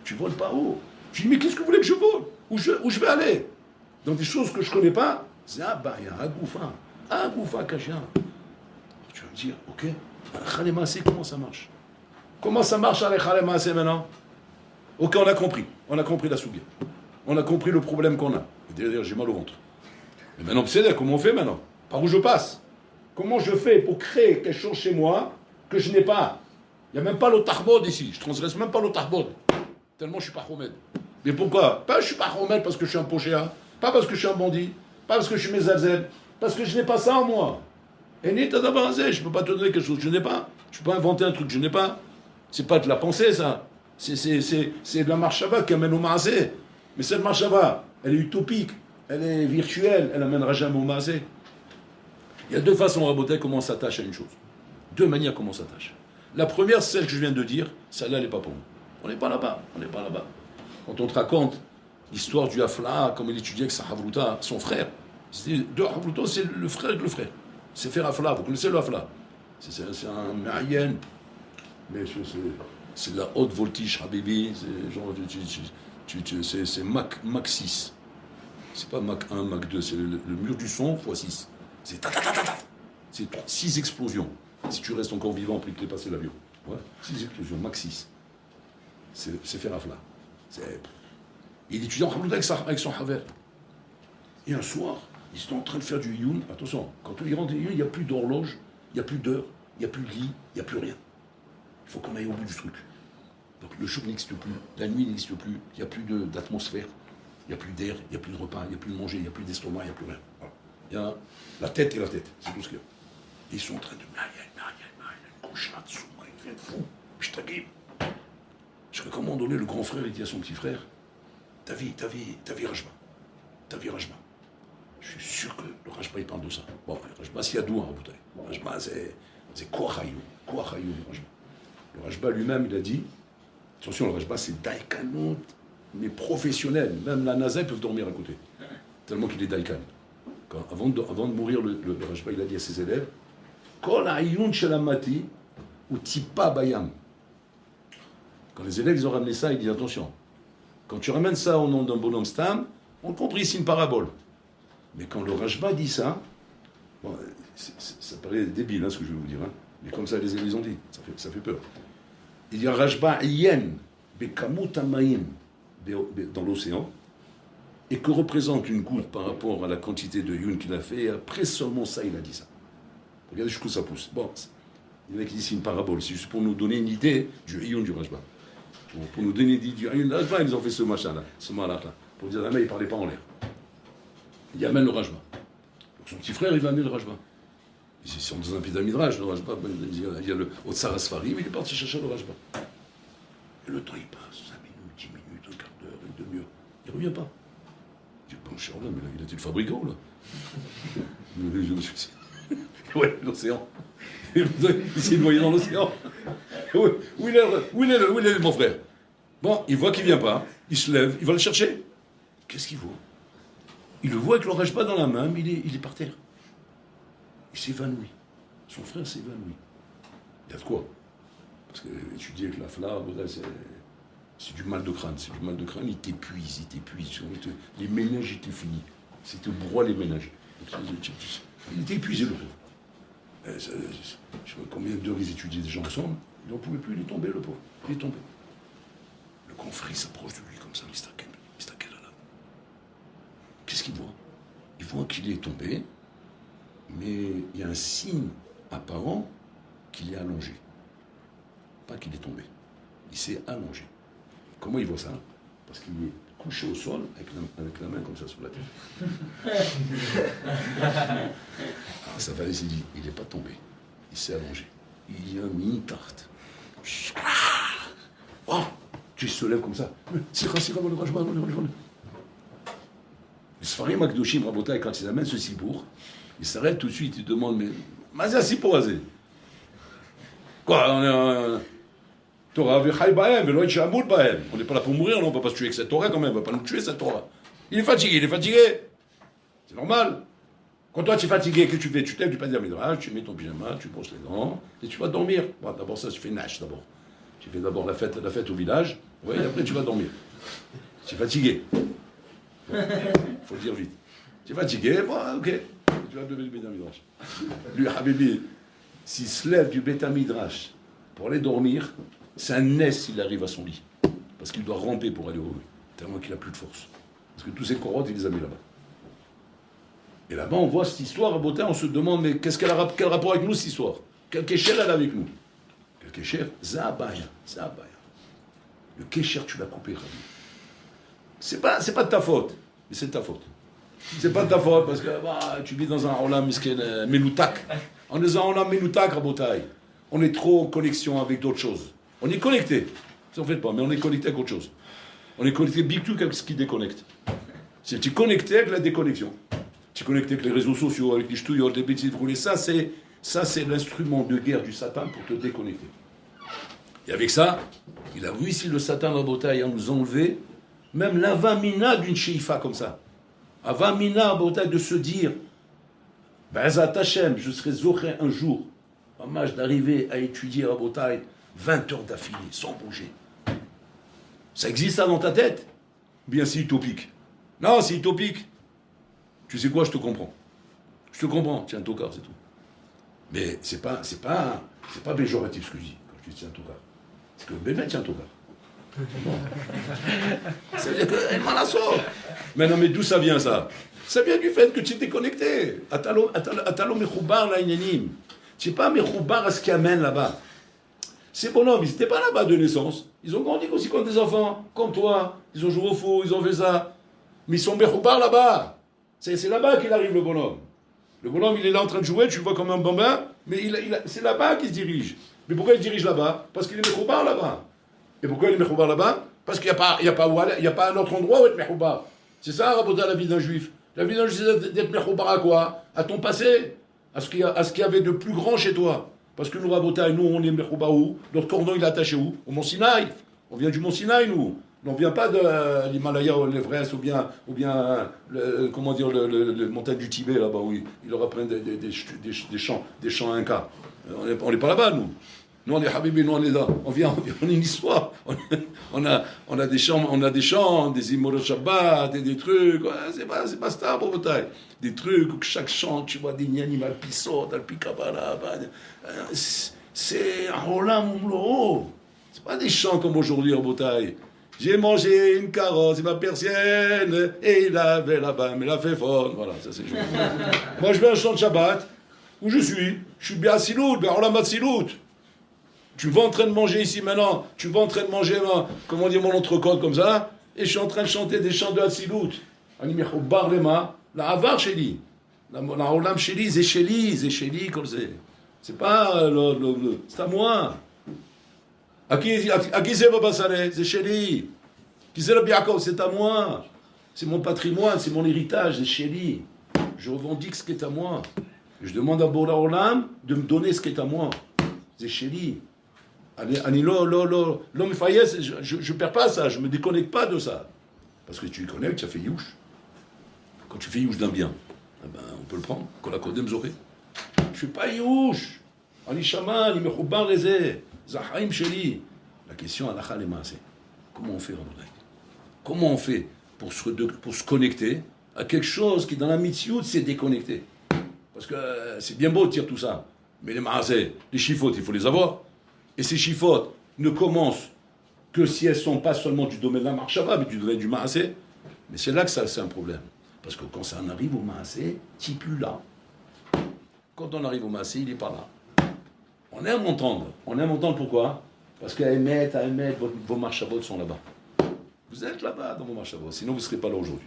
[SPEAKER 1] Tu voles pas haut. Je dis, mais qu'est-ce que vous voulez que je vole? Où je vais aller? Dans des choses que je connais pas, c'est il y a un goufa caché. Tu vas me dire, ok, Al-Khalemassé, comment ça marche? Comment ça marche Al-Khalemassé maintenant? Ok, on a compris la souga. On a compris le problème qu'on a. D'ailleurs, j'ai mal au ventre. Mais maintenant, c'est comment on fait maintenant? Par où je passe? Comment je fais pour créer quelque chose chez moi que je n'ai pas? Il n'y a même pas l'otarbod ici. Je ne transgresse même pas l'otarbod. Tellement je ne suis pas Homed. Mais pourquoi? Pas je ne suis pas Homed parce que je suis un pochéa. Pas parce que je suis un bandit. Pas parce que je suis mézalzel. Parce que je n'ai pas ça en moi. Et ni tadabarazé. Je ne peux pas te donner quelque chose que je n'ai pas. Je ne peux pas inventer un truc que je n'ai pas. C'est pas de la pensée, ça. C'est de la marchava qui amène au maasé. Mais cette marchava, elle est utopique. Elle est virtuelle, elle n'amènera jamais au maasé. Il y a deux façons, Rabotai, comment on s'attache à une chose. Deux manières comment on s'attache. La première, celle que je viens de dire, celle-là, elle n'est pas pour nous. On n'est pas là-bas. Quand on te raconte l'histoire du Hafla, comme il étudiait avec sa Havruta, son frère, deux Havruta, c'est le frère avec le frère. C'est faire Hafla, vous connaissez le Hafla? C'est un Ma'ayen, mais c'est de la haute voltige, Habibi, c'est Mach 6. C'est pas Mach 1, Mach 2, c'est le mur du son x 6. C'est c'est 6 explosions. Si tu restes encore vivant après que tu aies passé l'avion. Ouais, 6 explosions, Mach 6. C'est faire Afla. Il étudie en Hamouda avec son Haver. Et un soir, ils sont en train de faire du Youn. Attention, quand il rentre du Youn, il n'y a plus d'horloge, il n'y a plus d'heure, il n'y a plus de lit, il n'y a plus rien. Il faut qu'on aille au bout du truc. Donc le jour n'existe plus, la nuit n'existe plus, il n'y a plus d'atmosphère. Il n'y a plus d'air, il n'y a plus de repas, il n'y a plus de manger, il n'y a plus d'estomac, il n'y a plus rien. Voilà. Il y a la tête et la tête, c'est tout ce qu'il y a. Et ils sont en train de il devient fou. Jusqu'à un moment donné, le grand frère, il dit à son petit frère, ta vie, Rajba. Je suis sûr que le Rajba, il parle de ça. Bon, Rajba, c'est Yadou, en bouteille. Rajba, c'est Koachayou, le Rajba. Le Rajba lui-même, il a dit, attention, le Rajba, c'est Daikanout, mais professionnel. Même la NASA, ils peuvent dormir à côté. Tellement qu'il est Daikan. Avant de mourir, le Rajba, il a dit à ses élèves, Kol Ayoun Shelamati, ou Tipa Bayam. Quand les élèves ils ont ramené ça, ils disent attention, quand tu ramènes ça au nom d'un bonhomme Stam, on comprend ici une parabole. Mais quand le Rajba dit ça, bon, ça paraît débile ce que je vais vous dire, hein, mais comme ça les élèves ont dit, ça fait peur. Il dit Rajba Yen, Bekamut Amaim, dans l'océan, et que représente une goutte par rapport à la quantité de Youn qu'il a fait, et après seulement ça, il a dit ça. Regardez jusqu'où ça pousse. Bon, il y en a qui disent c'est une parabole, c'est juste pour nous donner une idée du Youn du Rajba. pour nous donner d'idées. Ils ont fait ce machin-là, ce malak-là, pour dire, il ne parlait pas en l'air. Il amène le Rajba. Donc son petit frère, il va amener le Rajba. Ils sont dans un Pédamidrage, le Rajba, il y a le Otsar Asfarim, il est parti chercher le Rajba. Et le temps, il passe, 5 minutes, 10 minutes, un quart d'heure, une demi-heure. Il ne revient pas. Il dit, bon, cher là, mais il était le fabricant, là. Ouais, l'océan. Il s'est noyé dans l'océan. Où il est, mon frère? Bon, il voit qu'il ne vient pas, il se lève, il va le chercher. Qu'est-ce qu'il voit? Il le voit avec le Rajba dans la main, mais il est par terre. Il s'évanouit. Son frère s'évanouit. Il y a de quoi? Parce que étudier avec la flamme, c'est du mal de crâne. C'est du mal de crâne, il t'épuise. Les ménages étaient finis. C'était broie les ménages. Il était épuisé, le pauvre. Je sais pas combien d'heures ils étudiaient des gens ensemble. Il n'en pouvait plus, il est tombé, le pauvre. Il est tombé. Le confrère s'approche de lui comme ça, Mistakel là. Qu'est-ce qu'il voit? Il voit qu'il est tombé, mais il y a un signe apparent qu'il est allongé. Pas qu'il est tombé. Il s'est allongé. Comment il voit ça? Parce qu'il est couché au sol avec la main comme ça sur la tête. Alors ça fallait, il dit, il n'est pas tombé. Il s'est allongé. Il y a mis une tarte. Oh, tu se lèves comme ça. C'est le Rajba. Les Sfarim Akdoshim Rabotai, quand ils amènent ce sibour, ils s'arrêtent tout de suite, ils demandent, mais Mazia Siporazé. Quoi, on est Torah v'chai b'hem, v'lo yitchamout b'hem. On n'est pas là pour mourir, on ne va pas se tuer avec cette Torah quand même, on ne va pas nous tuer cette Torah. Il est fatigué. C'est normal. Quand toi tu es fatigué, qu'est-ce que tu fais? Tu t'aimes du Pédamidrage, tu mets ton pyjama, tu brosses les dents, et tu vas dormir. Bon, d'abord ça, tu fais Nash d'abord. Tu fais d'abord la fête au village, ouais, et après tu vas dormir. Tu es fatigué. Il faut le dire vite. Tu es fatigué, bon, ok. Tu vas lever le Bétamidrash. Lui, Habibi, s'il se lève du Bétamidrash pour aller dormir, c'est un nez s'il arrive à son lit. Parce qu'il doit ramper pour aller au lit, tellement qu'il n'a plus de force. Parce que tous ces corottes, il les a mis là-bas. Et là-bas, on voit cette histoire à Beauté, on se demande, mais quel rapport avec nous, cette histoire? Quel kécher elle a avec nous? Quel kécher? Zabaya. Le kécher, tu l'as coupé, Rabbi. C'est pas de ta faute, mais c'est de ta faute. C'est pas de ta faute parce que tu vis dans un olam misken menoutak. On est dans un olam menoutak, Rabotai. On est trop en connexion avec d'autres choses. On est connecté. Ça ne fait pas, mais on est connecté avec autre chose. On est connecté bitou avec ce qui déconnecte. Tu es connecté avec la déconnexion. Tu es connecté avec les réseaux sociaux, avec les ch'touillottes, les bêtises brûlées. Ça, c'est l'instrument de guerre du Satan pour te déconnecter. Et avec ça, il a réussi le Satan, Rabotai, à nous enlever même l'avamina d'une sheifa comme ça. Avamina, de se dire, B'ezat Hashem, je serai zoché un jour, hommage d'arriver à étudier Rabotai 20 heures d'affilée, sans bouger. Ça existe ça dans ta tête? Bien, c'est utopique. Non, c'est utopique. Tu sais quoi, je te comprends. Je te comprends, tiens, tokar, c'est tout. Mais c'est pas péjoratif ce que je dis, quand je dis tiens, tokar. C'est que bébé, tiens, tokar. Ça veut dire que m'en sort. Mais non, mais d'où ça vient ça? Ça vient du fait que tu t'es connecté. Atalo mechoubar la inanim. Tu n'es pas mechoubar à ce qui amène là-bas. Ces bonhommes, ils n'étaient pas là-bas de naissance. Ils ont grandi aussi comme des enfants, comme toi. Ils ont joué au foot, ils ont fait ça. Mais ils sont mechoubar là-bas. C'est là-bas qu'il arrive le bonhomme. Le bonhomme, il est là en train de jouer, tu le vois comme un bambin, mais c'est là-bas qu'il se dirige. Mais pourquoi il se dirige là-bas? Parce qu'il est mechoubar là-bas. Et pourquoi il est mechoubar là-bas? Parce qu'il n'y a pas un autre endroit où être mechoubar. C'est ça, Rabotai, la vie d'un juif. La vie d'un juif, c'est d'être mechoubar à quoi? À ton passé, à ce qu'il y avait de plus grand chez toi. Parce que nous, Rabotai, nous, on est mechoubar où? Notre cordon, il est attaché où? Au Mont Sinaï. On vient du Mont Sinaï, nous. On ne vient pas de l'Himalaya ou l'Everest ou bien comment dire, le montagne du Tibet, là-bas, où il leur apprennent des chants incas. On n'est pas là-bas, nous. Nous, on est Habibi, nous, on est là. On est une histoire. On a des chants, des immoraux Shabbat, des trucs. C'est pas ça, pour votre taille. Des trucs où chaque chant, tu vois, des nianim al-pisot, al-pikabala. C'est un olam umlo. C'est pas des chants comme aujourd'hui en Bretagne. J'ai mangé une carotte, c'est ma persienne, et il avait là-bas, mais la fait fort. Voilà, ça c'est joli. Moi, je fais un chant de Shabbat, où je suis bien à Silout, bien Olam Silout. Tu me vois en train de manger ici maintenant, tu me vois en train de manger, comment dire, mon entrecôte comme ça, et je suis en train de chanter des chants de Hatzilut. La Avar Sheli. La Olam Sheli, c'est Sheli, comme c'est. C'est pas c'est à moi. À qui c'est Baba Saleh? C'est Sheli. Qui c'est le Biakov? C'est à moi. C'est mon patrimoine, c'est mon héritage, c'est Sheli. Je revendique ce qui est à moi. Je demande à Bora Olam de me donner ce qui est à moi. C'est Sheli. L'homme faillesse, je ne perds pas ça, je ne me déconnecte pas de ça. Parce que tu connectes, tu as fait Youch. Quand tu fais Youch d'un bien, eh ben, on peut le prendre. Quand la Kodem Zoré. Je ne suis pas Youch. Ali Shaman, il me choubar les Zahaim Sheli. La question, Alakha les Maasé. Comment on fait, Rabotai? Comment on fait pour se connecter à quelque chose qui, dans la mitzvot, s'est déconnecté? Parce que c'est bien beau de dire tout ça. Mais les Maasé, les chiffres, il faut les avoir. Et ces chiffres ne commencent que si elles ne sont pas seulement du domaine de la marchava, mais du domaine du maasé. Mais c'est là que ça, c'est un problème. Parce que quand ça en arrive au maasé, tu n'es plus là. Quand on arrive au maasé, il n'est pas là. On aime entendre. On aime entendre pourquoi? Parce qu'à Emet, vos marchavot sont là-bas. Vous êtes là-bas dans vos marchavot, sinon vous ne serez pas là aujourd'hui.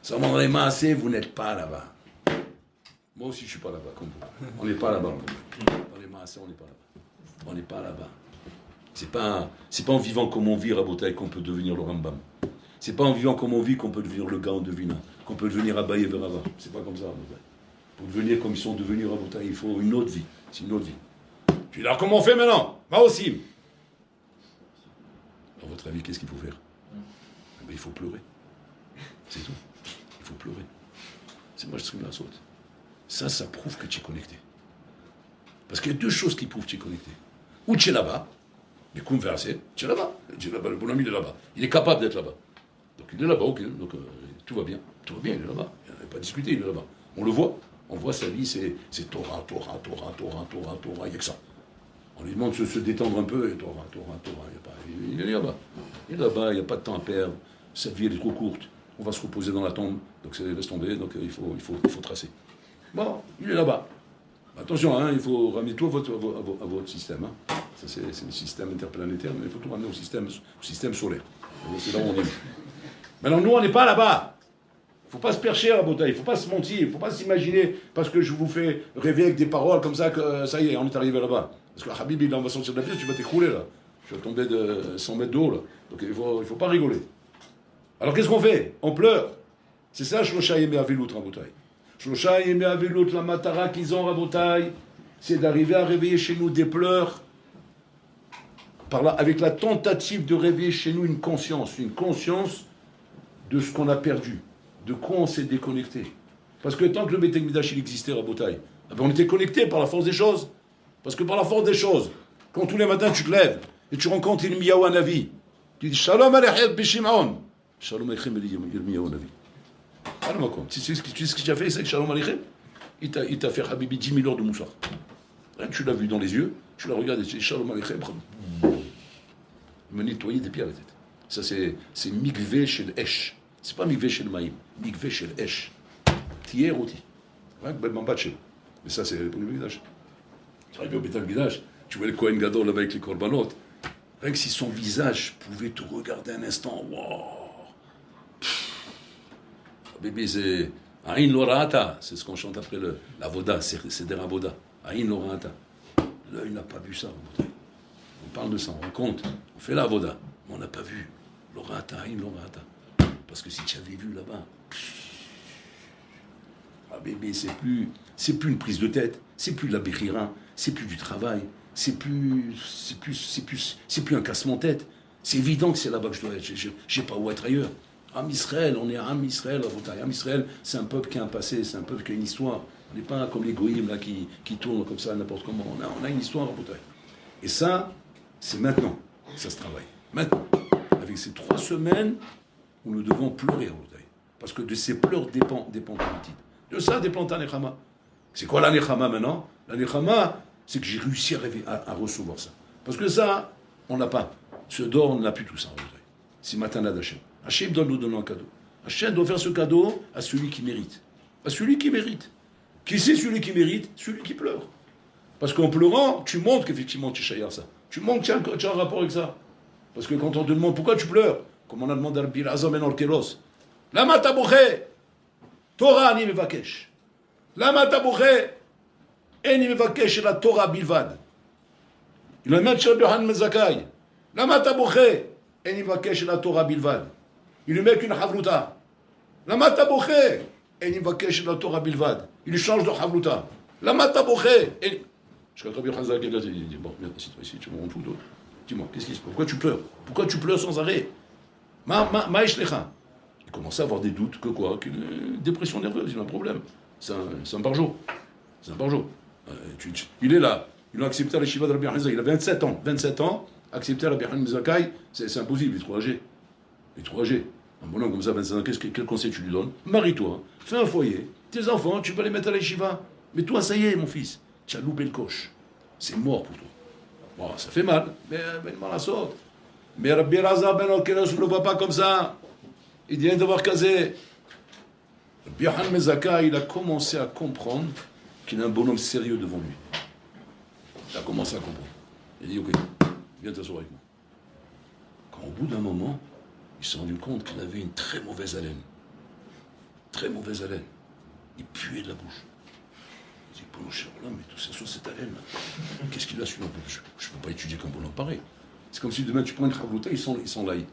[SPEAKER 1] Seulement dans les maasé, vous n'êtes pas là-bas. Moi aussi, je ne suis pas là-bas, comme vous. On n'est pas là-bas. Dans les maasé, on n'est pas là-bas. On n'est pas là-bas. C'est pas en vivant comme on vit Rabotai qu'on peut devenir le Rambam. C'est pas en vivant comme on vit qu'on peut devenir le Gaon de Vilna, qu'on peut devenir Abaye Verava. C'est pas comme ça Rabotai. Pour devenir comme ils sont devenus Rabotai, il faut une autre vie. C'est une autre vie. Tu dis alors comment on fait maintenant? Va aussi. À votre avis, qu'est-ce qu'il faut faire? Eh bien, il faut pleurer. C'est tout. Il faut pleurer. C'est moi je stream la saute. Ça prouve que tu es connecté. Parce qu'il y a deux choses qui prouvent que tu es connecté. Ou tu es là-bas, mais conversé, tu es là-bas. Le bon ami il est là-bas. Il est capable d'être là-bas. Donc il est là-bas, ok. Donc tout va bien. Tout va bien, il est là-bas. Il n'a pas discuté, il est là-bas. On le voit. On voit sa vie, c'est Torah, il n'y a que ça. On lui demande de se détendre un peu, et Torah. Il est là-bas. Il est là-bas, il n'y a pas de temps à perdre. Cette vie, elle est trop courte. On va se reposer dans la tombe. Donc laisse tomber, donc il faut tracer. Bon, il est là-bas. Attention, hein, il faut ramener tout à votre système. Hein. Ça, c'est le système interplanétaire, mais il faut tout ramener au système solaire. C'est là où on est. Maintenant, nous, on n'est pas là-bas. Il ne faut pas se percher à la bouteille, il ne faut pas se mentir, il ne faut pas s'imaginer, parce que je vous fais rêver avec des paroles comme ça, que ça y est, on est arrivé là-bas. Parce que Habibi, là, on va sortir de la pièce, tu vas t'écrouler, là. Tu vas tomber de 100 mètres d'eau, là. Donc, il ne faut pas rigoler. Alors, qu'est-ce qu'on fait? On pleure. C'est ça, Shlosha Yemei Avilut, Rabotai. Shlosha Yemei Avilut, la matara qu'ils ont, Rabotai, c'est d'arriver à réveiller chez nous des pleurs, avec la tentative de réveiller chez nous une conscience de ce qu'on a perdu, de quoi on s'est déconnecté. Parce que tant que le Beit Mikdash il existait, Rabotai, on était connecté par la force des choses. Parce que par la force des choses, quand tous les matins tu te lèves et tu rencontres Yirmiyahu Hanavi, tu dis Shalom Aleichem Bishimon, Shalom Aleichem Yirmiyahu Hanavi. Tu sais ce que tu as fait, c'est que Shalom Aleichem, il t'a fait Habibi 10 000 heures de moussard. Tu l'as vu dans les yeux, tu l'as regardé, tu dis Shalom Aleichem, il me nettoyer des pieds à la tête. Ça c'est Mikveh Shel Esh. C'est pas Mikveh Shel Maïm, Mikveh Shel Esh. Tier Oti. Mais ça c'est le Beit Mikdash. Tu arrives au Beit Mikdash, tu vois le Kohen Gadol là-bas avec les korbanot. Rien que si son visage pouvait te regarder un instant, waouh! Bébé, c'est Aïn Lorata, c'est ce qu'on chante après la Voda, c'est des Ravoda. Aïn Lorata. L'œil n'a pas vu ça. On parle de ça, on raconte, on fait la Voda, mais on n'a pas vu Lorata, Aïn Lorata. Parce que si tu avais vu là-bas, bébé, c'est plus une prise de tête, c'est plus de la béchira, c'est plus du travail, c'est plus un cassement-tête. C'est évident que c'est là-bas que je dois être. J'ai pas où être ailleurs. Am Israël, on est à Am Israël, Am Israël, c'est un peuple qui a un passé, c'est un peuple qui a une histoire. On n'est pas comme les goïms là qui tournent comme ça n'importe comment. On a une histoire, et ça, c'est maintenant que ça se travaille. Maintenant, avec ces 3 semaines où nous devons pleurer, parce que de ces pleurs dépend Tantid. De ça dépend ta Nechama. C'est quoi la Nechama maintenant? La Nechama, c'est que j'ai réussi à recevoir ça. Parce que ça, on n'a pas. Ce d'or, on n'a plus tout ça. C'est Matana d'Hachem. Hachem doit nous donner un cadeau. Hachem doit faire ce cadeau à celui qui mérite. À celui qui mérite. Qui c'est celui qui mérite? Celui qui pleure. Parce qu'en pleurant, tu montres qu'effectivement tu es ça. Tu manques, tu as un rapport avec ça. Parce que quand on te demande pourquoi tu pleures, comme on a demandé à Rabbi Azam en Orkelos, Lama tabouché, Torah ni mevakesh. Lama tabouché, eni mevakesh la Torah bilvad. Il a même chez Rabbi Yochanan ben Zakkai. Lama tabouché, eni mevakesh la Torah bilvad. Il lui met qu'une havruta. Lama tabouché, eni mevakesh la Torah bilvad. Il lui change de havruta. Lama tabouché. Je crois que Rabbi Yochanan ben Zakkai dit, bon, viens, assieds-toi ici, tu me rends fou, toi. Dis-moi, qu'est-ce qui se passe? Pourquoi tu pleures? Pourquoi tu pleures sans arrêt? Il commençait à avoir des doutes, que quoi? Qu'une dépression nerveuse, il a un problème. C'est un par jour. C'est un par jour. Il est là. Ils l'ont accepté à la Shiva de Rabbi Yochanan. Il a 27 ans. 27 ans, accepté à Rabbi Yochanan ben Zakkai, c'est impossible, il est trop âgé. Il est trop âgé. Un bonhomme comme ça, 25 ans, quel conseil tu lui donnes? Marie-toi, fais un foyer, tes enfants, tu vas les mettre à la Shiva. Mais toi, ça y est, mon fils, tu as loupé le coche. C'est mort pour toi. Bon, ça fait mal, mais mal à saute. Mais Rabbi Raza ben Orkelos ne le voit pas comme ça. Il vient de voir casé. Rabbi Yochanan ben Zakkai, il a commencé à comprendre qu'il a un bonhomme sérieux devant lui. Il a commencé à comprendre. Il a dit, ok, viens t'asseoir avec moi. Quand au bout d'un moment, il s'est rendu compte qu'il avait une très mauvaise haleine. Très mauvaise haleine. Il puait de la bouche. Il dit, bon, cher là, mais tout ça sur cette haleine là. Qu'est-ce qu'il a su? Je ne peux pas étudier comme bonhomme pareil. C'est comme si demain tu prends une chavlouta, ils sont l'ail.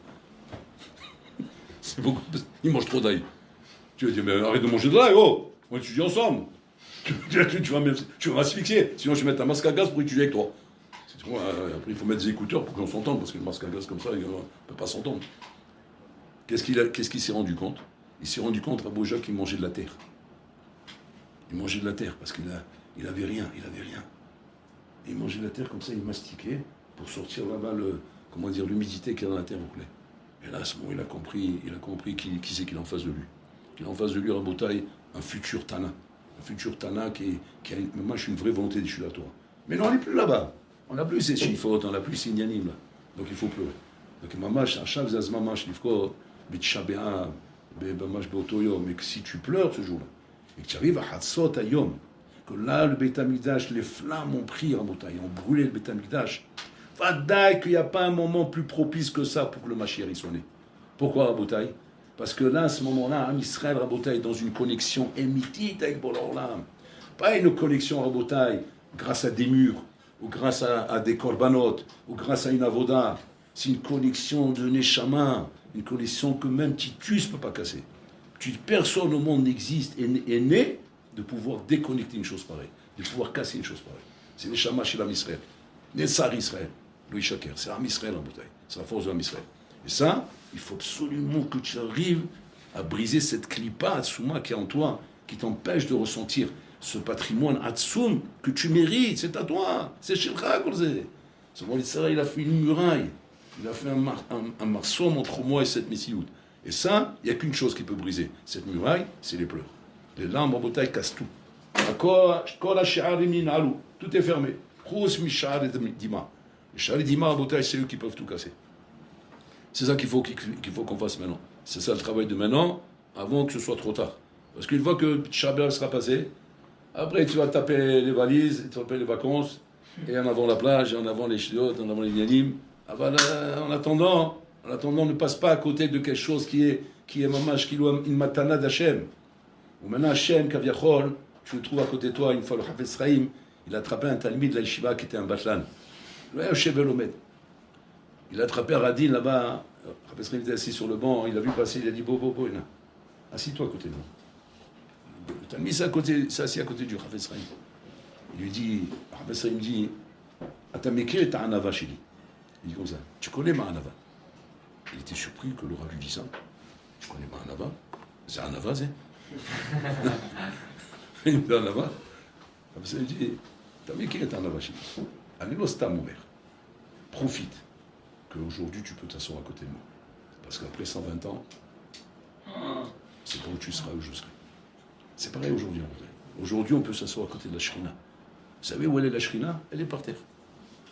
[SPEAKER 1] C'est beaucoup. Ils mangent trop d'ail. Tu vas dire, mais arrête de manger de l'ail, oh! On va étudier ensemble. Tu vas m'asphyxier. Sinon, je vais mettre un masque à gaz pour étudier avec toi. Après, il faut mettre des écouteurs pour qu'on s'entende, parce que le masque à gaz comme ça, il ne peut pas s'entendre. Qu'est-ce qu'il s'est rendu compte? Il s'est rendu compte, Rabbi Jacques, qu'il mangeait de la terre. Il mangeait de la terre, parce qu'il avait rien. Et il mangeait de la terre comme ça, il mastiquait, pour sortir là-bas l'humidité qu'il y a dans la terre, vous plaît. Et là, à ce moment, il a compris qui c'est qu'il a en face de lui. Qu'il a en face de lui, Rabotai, un futur Tana. Un futur Tana qui a une vraie volonté d'étudier la Torah. Mais non, on n'est plus là-bas. On n'a plus ces chiffres, on n'a plus ces ignanim là. Donc il faut pleurer. Donc mamash, achal zaz mamash, livko, bitchabea, bamash beotoyo. Mais que si tu pleures ce jour-là, et que tu arrives à Hatzot Ayom, que là, le Beit HaMikdash, les flammes ont pris, Rabotai, ont brûlé le Beit HaMikdash. Fadaï qu'il n'y a pas un moment plus propice que ça pour que le Mashiach y soit né. Pourquoi, Rabotai? Parce que là, à ce moment-là, Israël, Rabotai, est dans une connexion émitite avec Boror Olam. Pas une connexion, Rabotai, grâce à des murs, ou grâce à des korbanot, ou grâce à une avoda. C'est une connexion de Neshama, une connexion que même Titus ne peut pas casser. Personne au monde n'existe et est né de pouvoir déconnecter une chose pareille, de pouvoir casser une chose pareille. C'est Neshama chez l'Am Israël. Nessar Israël, Louis Shaker, c'est l'Am Israël en bouteille, c'est la force de l'Am Israël. Et ça, il faut absolument que tu arrives à briser cette klipa Atsuma qui est en toi, qui t'empêche de ressentir ce patrimoine Atsum que tu mérites, c'est à toi, c'est chez le il a fait une muraille, il a fait un marceau entre moi et cette Messiout. Et ça, il n'y a qu'une chose qui peut briser cette muraille, c'est les pleurs. Les larmes en bouteille cassent tout. Tout est fermé. Les Sha'ar et Dima en bouteille, c'est eux qui peuvent tout casser. C'est ça qu'il faut qu'on fasse maintenant. C'est ça le travail de maintenant, avant que ce soit trop tard. Parce qu'une fois que Shabbat sera passé, après tu vas taper les valises, tu vas taper les vacances, et en avant la plage, et en avant les chiottes, en avant les yanim. En attendant, ne passe pas à côté de quelque chose qui est mamash, qui est une matana d'Hachem. Ou maintenant Hachem, Kaviachol, tu le trouves à côté de toi, une fois le Chafetz Chaim, il a attrapé un talmid de la yeshiva qui était un batlan. Il a attrapé Radin là-bas, Chafetz Chaim était assis sur le banc, il a vu passer, il a dit Bo, assis-toi à côté de moi. Le talmid s'est assis à côté du Chafetz Chaim. Il lui dit, Chafetz Chaim dit, Atamekir et Ta'anava Shili. Il dit comme ça, tu connais Ma'anava? Il était surpris que le Rav lui dise ça. Tu connais Ma'anava? C'est Anava, c'est? Il dit Anava. Chafetz Chaim dit, Atamekir et Ta'anava Shili. Allez, l'ostam, mon mère. Profite qu'aujourd'hui tu peux t'asseoir à côté de moi. Parce qu'après 120 ans, c'est pas où tu seras, où je serai. C'est pareil aujourd'hui. Aujourd'hui, on peut s'asseoir à côté de la Shrina. Vous savez où elle est la Shrina? Elle est par terre.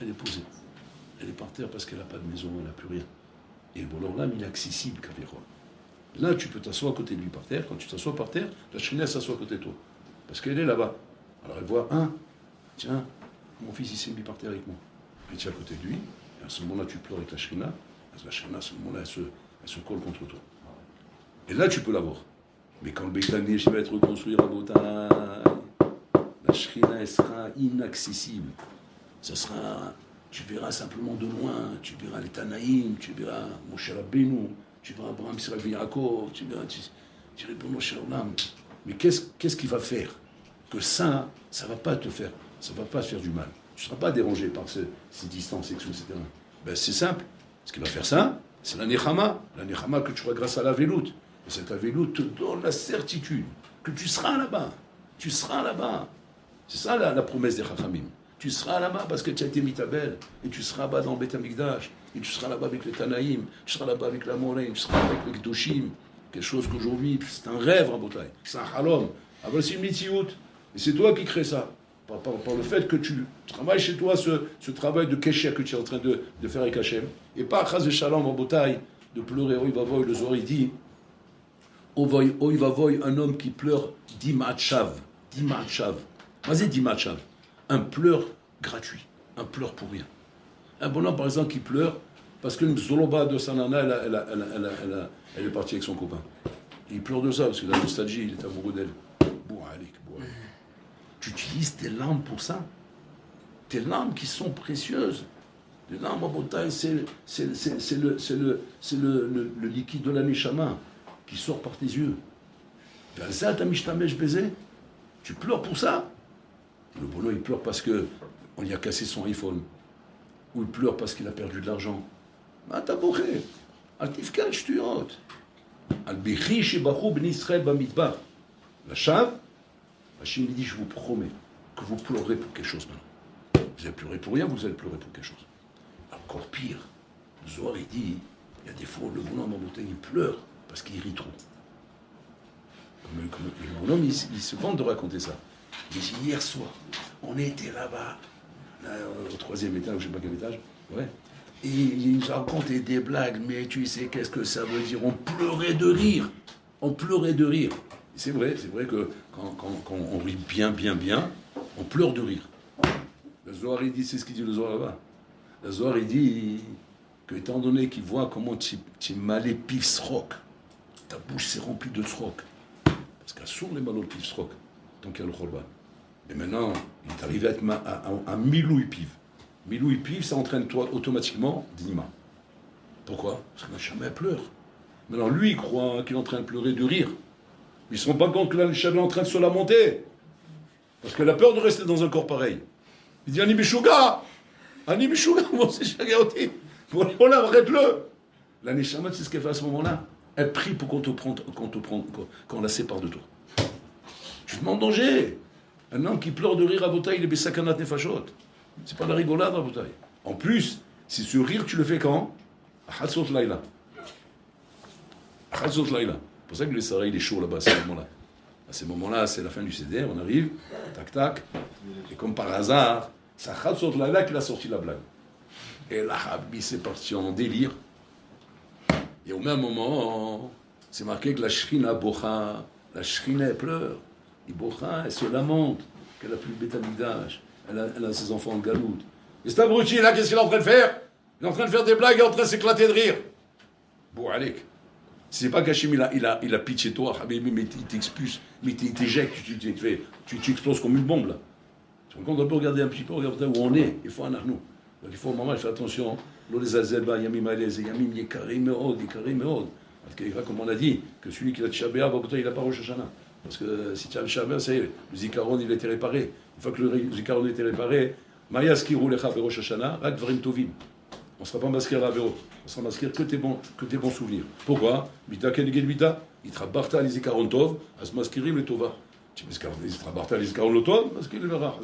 [SPEAKER 1] Elle est posée. Elle est par terre parce qu'elle n'a pas de maison, elle n'a plus rien. Et bon, alors là, il est accessible, Kavirol. Là, tu peux t'asseoir à côté de lui par terre. Quand tu t'assois par terre, la Shrina s'assoit à côté de toi. Parce qu'elle est là-bas. Alors elle voit, tiens, mon fils, il s'est mis par terre avec moi. et tu es à côté de lui, et à ce moment-là, tu pleures avec la Shrina, la Shrina, à ce moment-là, elle se colle contre toi. Et là, tu peux l'avoir. Mais quand le Beit Amikdash va être reconstruit à Botaï, la Shrina, elle sera inaccessible. Ça sera, tu verras simplement de loin, tu verras les Tanaïm, tu verras Moshe Rabbeinu, tu verras Abraham, Israël, Yaakov, tu verras, tu réponds Moshe Olam. Mais qu'est-ce qu'il va faire? Que ça ne va pas te faire, ça ne va pas te faire du mal. Tu ne seras pas dérangé par ces distances, etc. Ben, c'est simple. Ce qui va faire ça, c'est la Nechama. La Nechama que tu vois grâce à la Veloute. Et cette Veloute te donne la certitude que tu seras là-bas. Tu seras là-bas. C'est ça la promesse des Chachamim. Tu seras là-bas parce que tu as été mitabel. Et tu seras là-bas dans le Beit Amikdash. Et tu seras là-bas avec les Tanaïm. Tu seras là-bas avec la Moraine. Tu seras avec les Kedoshim. Quelque chose qu'aujourd'hui, c'est un rêve, Rabotai. C'est un halom. Alors c'est une mitiout. Et c'est toi qui crée ça. Par le fait que tu travailles chez toi ce travail de kesher que tu es en train de faire avec Hachem. Et pas à de shalom, Rabotai, de pleurer. Oy vavoy, le Zohar il dit. Oy vavoy, un homme qui pleure dimat shav. Dimat shav. Vas-y, dimat shav. Un pleur gratuit. Un pleur pour rien. Un bonhomme, par exemple, qui pleure parce qu'une Zoloba de Sanana, elle est partie avec son copain. Il pleure de ça, parce que la nostalgie, il est amoureux d'elle. Tu utilises tes larmes pour ça. Tes larmes qui sont précieuses. Les larmes en bataille, c'est le liquide de la neshama qui sort par tes yeux. Tu pleures pour ça. Le bonhomme, il pleure parce qu'on lui a cassé son iPhone. Ou il pleure parce qu'il a perdu de l'argent. La chave, Hachem lui dit, je vous promets que vous pleurerez pour quelque chose maintenant. Vous allez pleurer pour rien, vous allez pleurer pour quelque chose. Encore pire, le Zohar il dit, il y a des fois le bonhomme en bouteille il pleure parce qu'il rit trop. Comme le bonhomme il se vante de raconter ça. Il dit, hier soir, on était là-bas, au 3e étage, je ne sais pas quel étage, ouais. Et il nous a raconté des blagues, mais tu sais qu'est-ce que ça veut dire? On pleurait de rire. On pleurait de rire. C'est vrai que quand on rit bien, on pleure de rire. Le Zohar, il dit, c'est ce qu'il dit le Zohar là-bas. Le Zohar, il dit que, étant donné qu'il voit comment tu malais pif srok, ta bouche s'est remplie de srok. Parce qu'à sourd les malot pif srok, tant qu'il y a le chorban. Et maintenant, il est arrivé à milouï pif. Milouï pif, ça entraîne toi automatiquement d'ima. Pourquoi? Parce que jamais pleure. Maintenant, lui, il croit qu'il est en train de pleurer de rire. Mais ils ne se rendent pas compte que la Neshama est en train de se lamenter. Parce qu'elle a peur de rester dans un corps pareil. Il dit, Ani Mishuga, bon, c'est Shagaoti. Bon, arrête-le. La Neshama, c'est ce qu'elle fait à ce moment-là. Elle prie pour qu'on la sépare de toi. Tu te mets en danger. Un homme qui pleure de rire à Botaï, il est Bessakanat Nefashot. C'est pas la rigolade à Botaï. En plus, si ce rire, tu le fais quand? À Hatzot Laila. Hatzot Laila. C'est pour ça que le Sarah, il est chaud là-bas, à ce moment-là. À ce moment-là, c'est la fin du CD, on arrive, tac, et comme par hasard, c'est Hatzot Laila qu'il a sorti la blague. Et là, Habib s'est parti en délire. Et au même moment, c'est marqué que la Shrina bocha, la Shrina elle pleure, et bocha, elle se lamente, qu'elle a plus le Beit Amikdash, elle a ses enfants en galoute. Et cet abruti là, qu'est-ce qu'il est en train de faire? Il est en train de faire des blagues, il est en train de s'éclater de rire. Bon, allez. Si c'est pas qu'Hachem il a pitié de toi, mais il t'expulse, mais il t'éjecte, tu exploses comme une bombe là. Tu te rends compte, on peut regarder un petit peu, regarder où on est, il faut un arnaud. Donc il faut maman, il fait attention, l'eau les alzeba, yamim alez, yamim yekari meod. Parce que comme on a dit, que celui qui a tchabéa, il n'a pas Rosh Hashanah. Parce que si tu as le tchabéa, ça y est, le zikaron il a été réparé. Une fois que le zikaron a été réparé, Mayas ki roulecha be Rosh Hashanah, rak vrim tovim. On ne sera pas masqué à la véro. On sera masqué que tes bons souvenirs. Pourquoi? Bita keneged bita. Il te rabarta les zikaron tov, as maskirim le tova. Tu me dis, rabarta les zikaron le tov, parce qu'il est le rare.